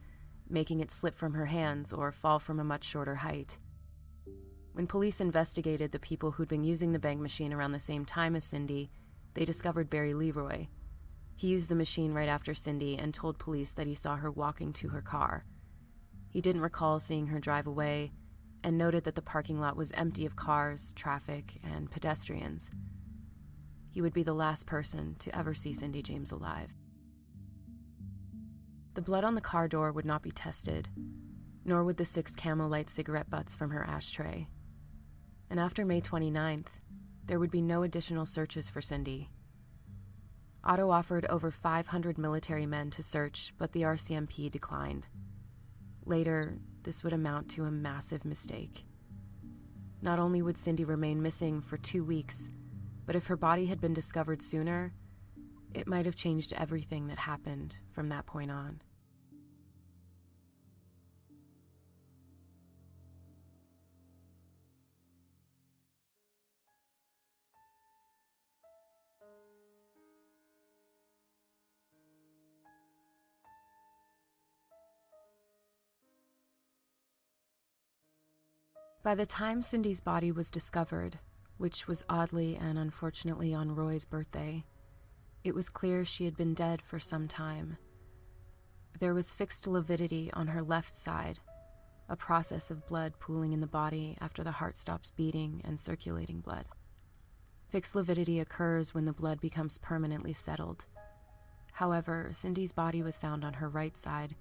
making it slip from her hands or fall from a much shorter height. When police investigated the people who'd been using the bank machine around the same time as Cindy, they discovered Barry Leroy. He used the machine right after Cindy and told police that he saw her walking to her car. He didn't recall seeing her drive away, and noted that the parking lot was empty of cars, traffic, and pedestrians. He would be the last person to ever see Cindy James alive. The blood on the car door would not be tested, nor would the 6 Camel Light cigarette butts from her ashtray. And after May 29th, there would be no additional searches for Cindy. Otto offered over 500 military men to search, but the RCMP declined. Later, this would amount to a massive mistake. Not only would Cindy remain missing for 2 weeks, but if her body had been discovered sooner, It might have changed everything that happened from that point on. By the time Cindy's body was discovered, which was oddly and unfortunately on Roy's birthday, it was clear she had been dead for some time. There was fixed lividity on her left side, a process of blood pooling in the body after the heart stops beating and circulating blood. Fixed lividity occurs when the blood becomes permanently settled. However, Cindy's body was found on her right side,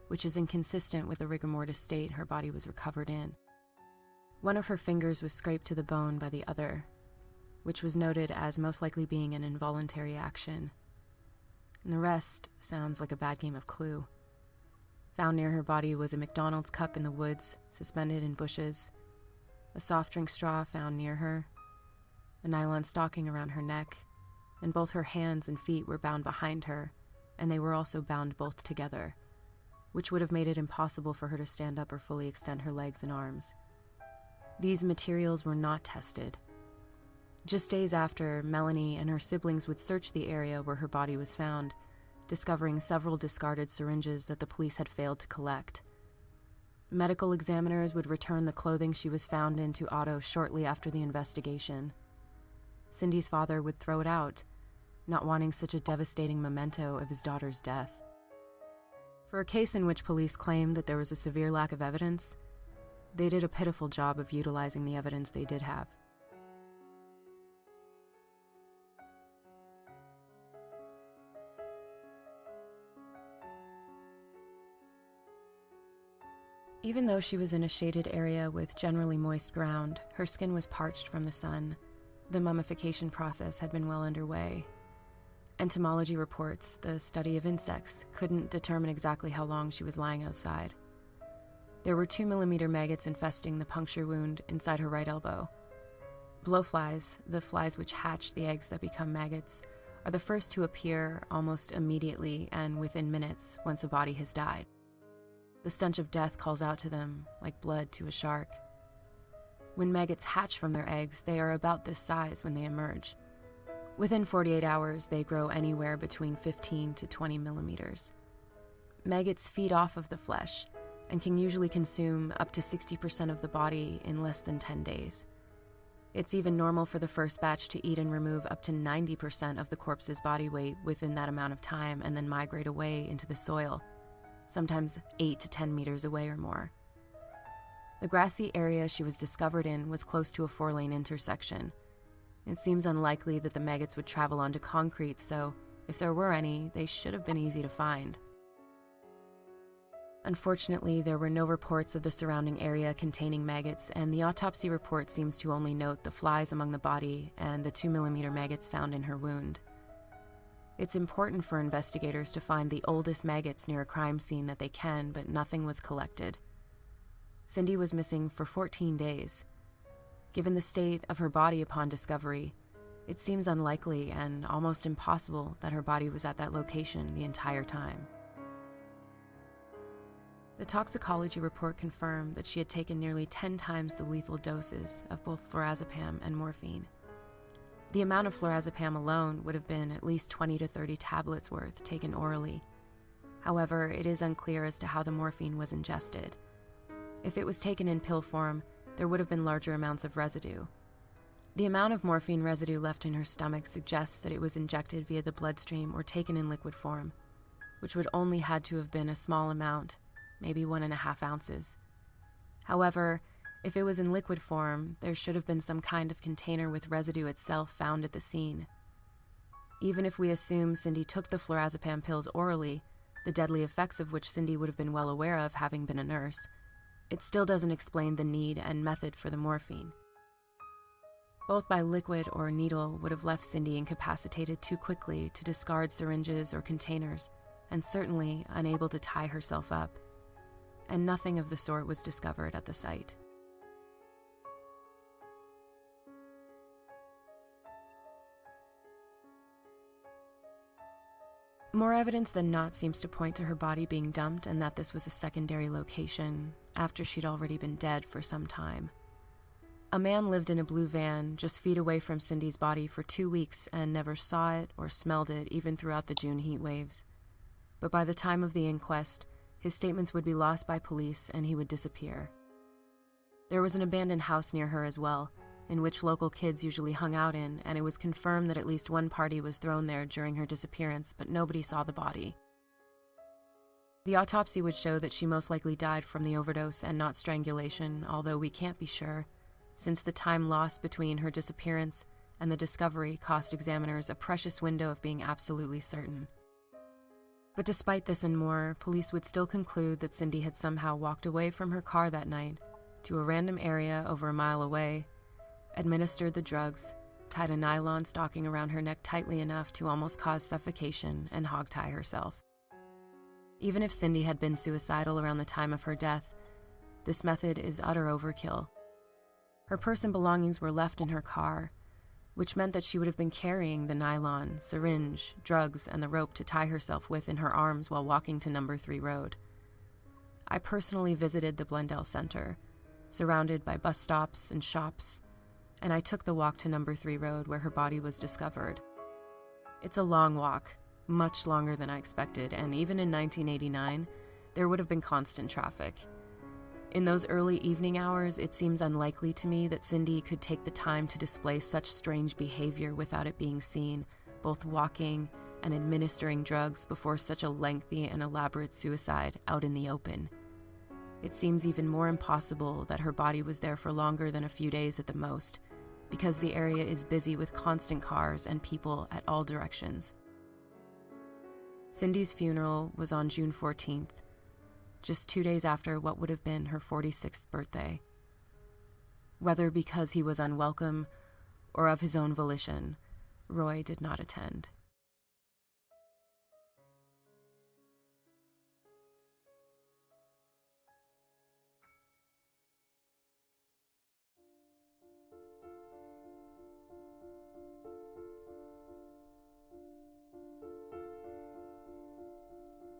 which is inconsistent with the rigor mortis state her body was recovered in. One of her fingers was scraped to the bone by the other, which was noted as most likely being an involuntary action. And the rest sounds like a bad game of Clue. Found near her body was a McDonald's cup in the woods, suspended in bushes, a soft drink straw found near her, a nylon stocking around her neck, and both her hands and feet were bound behind her, and they were also bound both together, which would have made it impossible for her to stand up or fully extend her legs and arms. These materials were not tested. Just days after, Melanie and her siblings would search the area where her body was found, discovering several discarded syringes that the police had failed to collect. Medical examiners would return the clothing she was found in to Otto shortly after the investigation. Cindy's father would throw it out, not wanting such a devastating memento of his daughter's death. For a case in which police claimed that there was a severe lack of evidence, they did a pitiful job of utilizing the evidence they did have. Even though she was in a shaded area with generally moist ground, her skin was parched from the sun. The mummification process had been well underway. Entomology reports, the study of insects, couldn't determine exactly how long she was lying outside. There were 2mm maggots infesting the puncture wound inside her right elbow. Blowflies, the flies which hatch the eggs that become maggots, are the first to appear almost immediately and within minutes once a body has died. The stench of death calls out to them like blood to a shark. When maggots hatch from their eggs, they are about this size when they emerge. Within 48 hours, they grow anywhere between 15 to 20 millimeters. Maggots feed off of the flesh and can usually consume up to 60% of the body in less than 10 days. It's even normal for the first batch to eat and remove up to 90% of the corpse's body weight within that amount of time and then migrate away into the soil, sometimes 8 to 10 meters away or more. The grassy area she was discovered in was close to a 4-lane intersection. It seems unlikely that the maggots would travel onto concrete, so if there were any, they should have been easy to find. Unfortunately, there were no reports of the surrounding area containing maggots, and the autopsy report seems to only note the flies among the body and the 2mm maggots found in her wound. It's important for investigators to find the oldest maggots near a crime scene that they can, but nothing was collected. Cindy was missing for 14 days. Given the state of her body upon discovery, it seems unlikely and almost impossible that her body was at that location the entire time. The toxicology report confirmed that she had taken nearly 10 times the lethal doses of both flurazepam and morphine. The amount of flurazepam alone would have been at least 20 to 30 tablets worth taken orally. However, it is unclear as to how the morphine was ingested. If it was taken in pill form, there would have been larger amounts of residue. The amount of morphine residue left in her stomach suggests that it was injected via the bloodstream or taken in liquid form, which would only had to have been a small amount, maybe 1.5 ounces. However, if it was in liquid form, there should have been some kind of container with residue itself found at the scene. Even if we assume Cindy took the flurazepam pills orally, the deadly effects of which Cindy would have been well aware of having been a nurse, it still doesn't explain the need and method for the morphine. Both by liquid or needle would have left Cindy incapacitated too quickly to discard syringes or containers, and certainly unable to tie herself up. And nothing of the sort was discovered at the site. More evidence than not seems to point to her body being dumped and that this was a secondary location after she'd already been dead for some time. A man lived in a blue van just feet away from Cindy's body for 2 weeks and never saw it or smelled it even throughout the June heat waves. But by the time of the inquest, his statements would be lost by police and he would disappear. There was an abandoned house near her as well, in which local kids usually hung out in, and it was confirmed that at least one party was thrown there during her disappearance, but nobody saw the body. The autopsy would show that she most likely died from the overdose and not strangulation, although we can't be sure, since the time lost between her disappearance and the discovery cost examiners a precious window of being absolutely certain. But despite this and more, police would still conclude that Cindy had somehow walked away from her car that night to a random area over a mile away, administered the drugs, tied a nylon stocking around her neck tightly enough to almost cause suffocation, and hogtie herself. Even if Cindy had been suicidal around the time of her death, this method is utter overkill. Her purse and belongings were left in her car, which meant that she would have been carrying the nylon, syringe, drugs, and the rope to tie herself with in her arms while walking to No. 3 Road. I personally visited the Blundell Center, surrounded by bus stops and shops, and I took the walk to No. 3 Road where her body was discovered. It's a long walk, much longer than I expected, and even in 1989, there would have been constant traffic. In those early evening hours, it seems unlikely to me that Cindy could take the time to display such strange behavior without it being seen, both walking and administering drugs before such a lengthy and elaborate suicide out in the open. It seems even more impossible that her body was there for longer than a few days at the most, because the area is busy with constant cars and people at all directions. Cindy's funeral was on June 14th, just 2 days after what would have been her 46th birthday. Whether because he was unwelcome or of his own volition, Roy did not attend.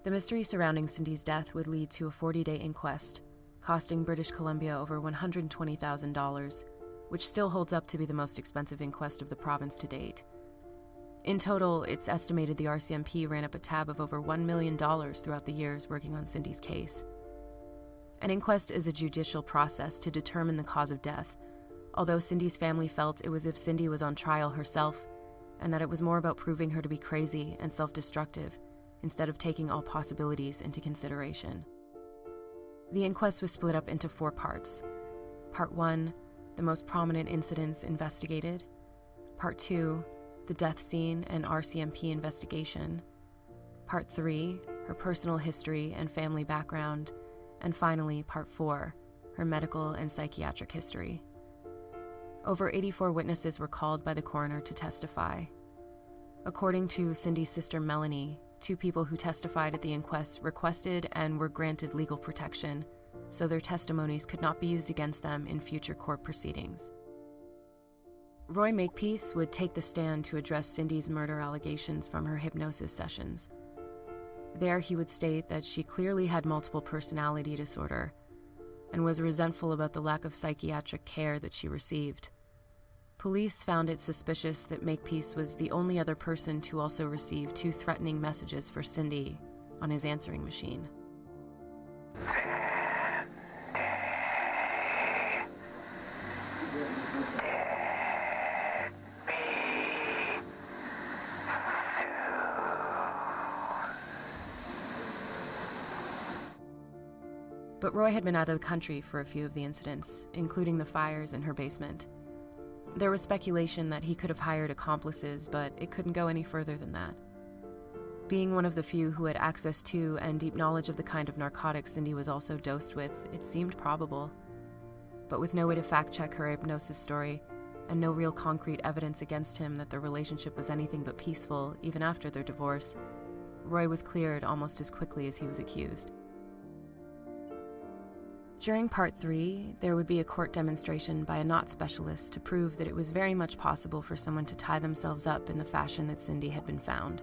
The mystery surrounding Cindy's death would lead to a 40-day inquest, costing British Columbia over $120,000, which still holds up to be the most expensive inquest of the province to date. In total, it's estimated the RCMP ran up a tab of over $1 million throughout the years working on Cindy's case. An inquest is a judicial process to determine the cause of death, although Cindy's family felt it was as if Cindy was on trial herself, and that it was more about proving her to be crazy and self-destructive, instead of taking all possibilities into consideration. The inquest was split up into 4 parts. Part 1, the most prominent incidents investigated. Part 2, the death scene and RCMP investigation. Part 3, her personal history and family background. And finally, Part 4, her medical and psychiatric history. Over 84 witnesses were called by the coroner to testify. According to Cindy's sister Melanie, 2 people who testified at the inquest requested and were granted legal protection, so their testimonies could not be used against them in future court proceedings. Roy Makepeace would take the stand to address Cindy's murder allegations from her hypnosis sessions. There he would state that she clearly had multiple personality disorder and was resentful about the lack of psychiatric care that she received. Police found it suspicious that Makepeace was the only other person to also receive 2 threatening messages for Cindy on his answering machine. But Roy had been out of the country for a few of the incidents, including the fires in her basement. There was speculation that he could have hired accomplices, but it couldn't go any further than that. Being one of the few who had access to and deep knowledge of the kind of narcotics Cindy was also dosed with, it seemed probable. But with no way to fact-check her hypnosis story, and no real concrete evidence against him that their relationship was anything but peaceful even after their divorce, Roy was cleared almost as quickly as he was accused. During Part 3, there would be a court demonstration by a knot specialist to prove that it was very much possible for someone to tie themselves up in the fashion that Cindy had been found.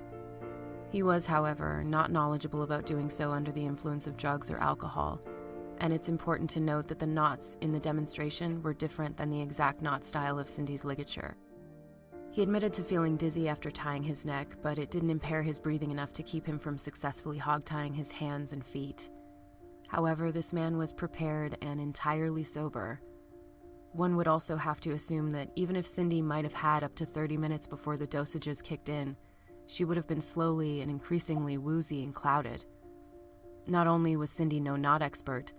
He was, however, not knowledgeable about doing so under the influence of drugs or alcohol, and it's important to note that the knots in the demonstration were different than the exact knot style of Cindy's ligature. He admitted to feeling dizzy after tying his neck, but it didn't impair his breathing enough to keep him from successfully hog-tying his hands and feet. However, this man was prepared and entirely sober. One would also have to assume that even if Cindy might have had up to 30 minutes before the dosages kicked in, she would have been slowly and increasingly woozy and clouded. Not only was Cindy no knot expert,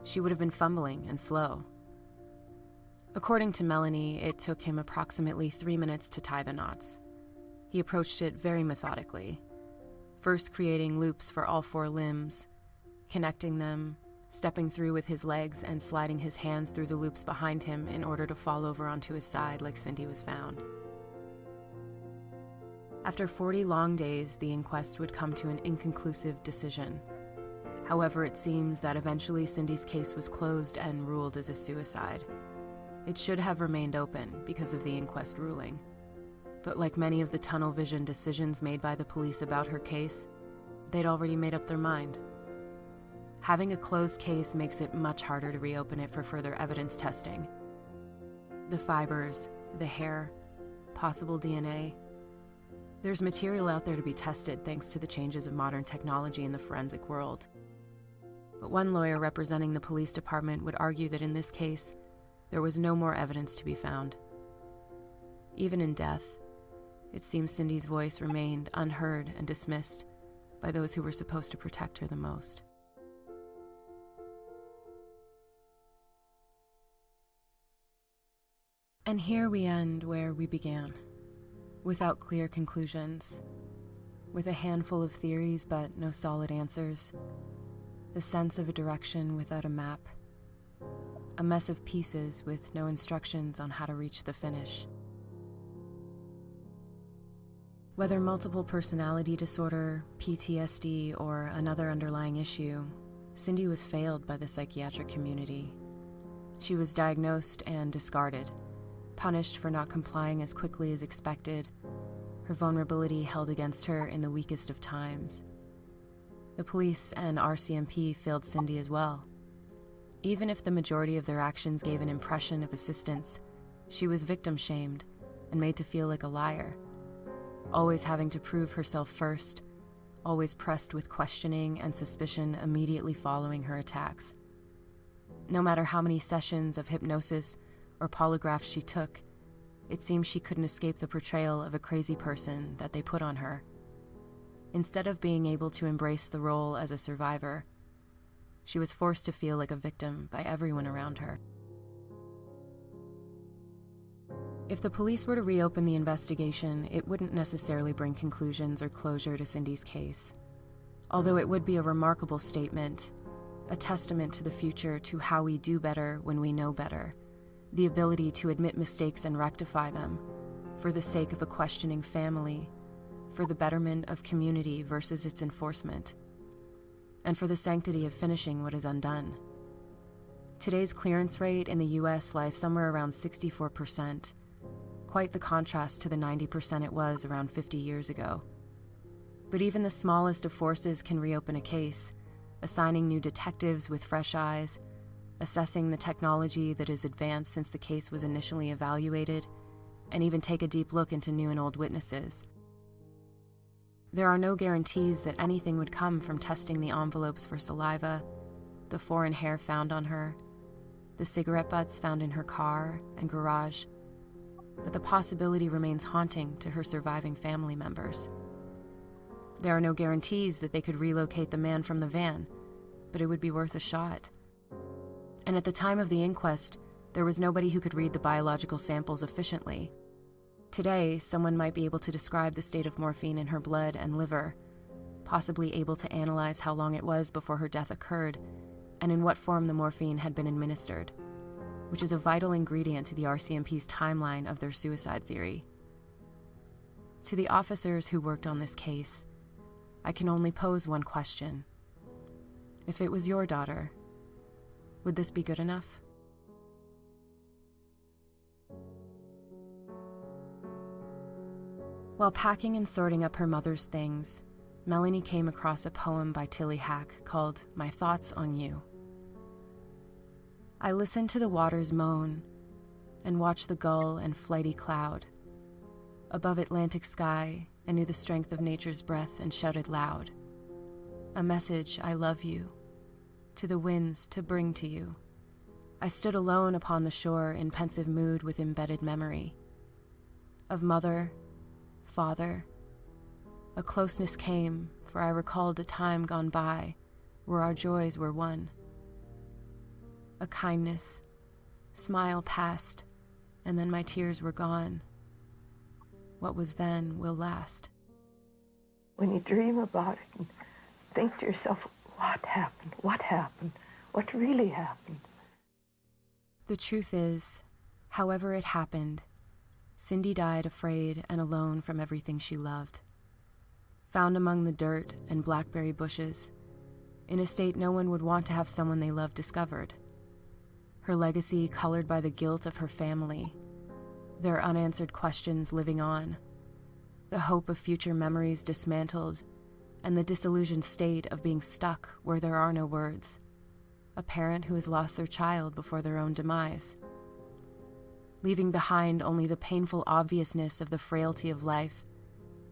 she would have been fumbling and slow. According to Melanie, it took him approximately 3 minutes to tie the knots. He approached it very methodically, first creating loops for all 4 limbs, connecting them, stepping through with his legs and sliding his hands through the loops behind him in order to fall over onto his side like Cindy was found. After 40 long days, the inquest would come to an inconclusive decision. However, it seems that eventually Cindy's case was closed and ruled as a suicide. It should have remained open because of the inquest ruling. But like many of the tunnel vision decisions made by the police about her case, they'd already made up their mind. Having a closed case makes it much harder to reopen it for further evidence testing. The fibers, the hair, possible DNA. There's material out there to be tested thanks to the changes of modern technology in the forensic world. But one lawyer representing the police department would argue that in this case, there was no more evidence to be found. Even in death, it seems Cindy's voice remained unheard and dismissed by those who were supposed to protect her the most. And here we end where we began, without clear conclusions, with a handful of theories but no solid answers, the sense of a direction without a map, a mess of pieces with no instructions on how to reach the finish. Whether multiple personality disorder, PTSD, or another underlying issue, Cindy was failed by the psychiatric community. She was diagnosed and discarded, punished for not complying as quickly as expected, her vulnerability held against her in the weakest of times. The police and RCMP failed Cindy as well. Even if the majority of their actions gave an impression of assistance, she was victim-shamed and made to feel like a liar, always having to prove herself first, always pressed with questioning and suspicion immediately following her attacks. No matter how many sessions of hypnosis or polygraphs she took, it seemed she couldn't escape the portrayal of a crazy person that they put on her. Instead of being able to embrace the role as a survivor, she was forced to feel like a victim by everyone around her. If the police were to reopen the investigation, it wouldn't necessarily bring conclusions or closure to Cindy's case. Although it would be a remarkable statement, a testament to the future, to how we do better when we know better, the ability to admit mistakes and rectify them, for the sake of a questioning family, for the betterment of community versus its enforcement, and for the sanctity of finishing what is undone. Today's clearance rate in the US lies somewhere around 64%, quite the contrast to the 90% it was around 50 years ago. But even the smallest of forces can reopen a case, assigning new detectives with fresh eyes, assessing the technology that is advanced since the case was initially evaluated, and even take a deep look into new and old witnesses. There are no guarantees that anything would come from testing the envelopes for saliva, the foreign hair found on her, the cigarette butts found in her car and garage, but the possibility remains haunting to her surviving family members. There are no guarantees that they could relocate the man from the van, but it would be worth a shot. And at the time of the inquest, there was nobody who could read the biological samples efficiently. Today, someone might be able to describe the state of morphine in her blood and liver, possibly able to analyze how long it was before her death occurred, and in what form the morphine had been administered, which is a vital ingredient to the RCMP's timeline of their suicide theory. To the officers who worked on this case, I can only pose one question. If it was your daughter, would this be good enough? While packing and sorting up her mother's things, Melanie came across a poem by Tilly Hack called My Thoughts on You. I listened to the waters moan and watched the gull and flighty cloud. Above Atlantic sky, I knew the strength of nature's breath and shouted loud. A message, I love you, to the winds to bring to you. I stood alone upon the shore in pensive mood with embedded memory. Of mother, father, a closeness came, for I recalled a time gone by where our joys were one. A kindness, smile passed, and then my tears were gone. What was then will last. When you dream about it and think to yourself, what happened? What happened? What really happened? The truth is, however it happened, Cindy died afraid and alone from everything she loved. Found among the dirt and blackberry bushes, in a state no one would want to have someone they loved discovered. Her legacy colored by the guilt of her family, their unanswered questions living on, the hope of future memories dismantled, and the disillusioned state of being stuck where there are no words. A parent who has lost their child before their own demise, leaving behind only the painful obviousness of the frailty of life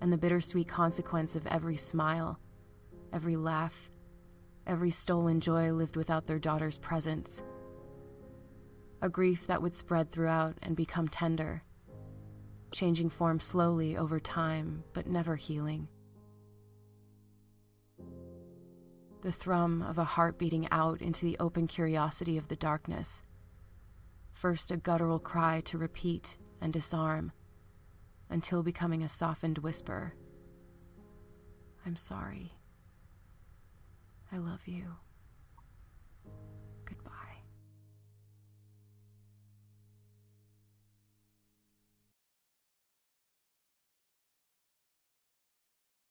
and the bittersweet consequence of every smile, every laugh, every stolen joy lived without their daughter's presence. A grief that would spread throughout and become tender, changing form slowly over time, but never healing. The thrum of a heart beating out into the open curiosity of the darkness. First a guttural cry to repeat and disarm, until becoming a softened whisper. I'm sorry. I love you.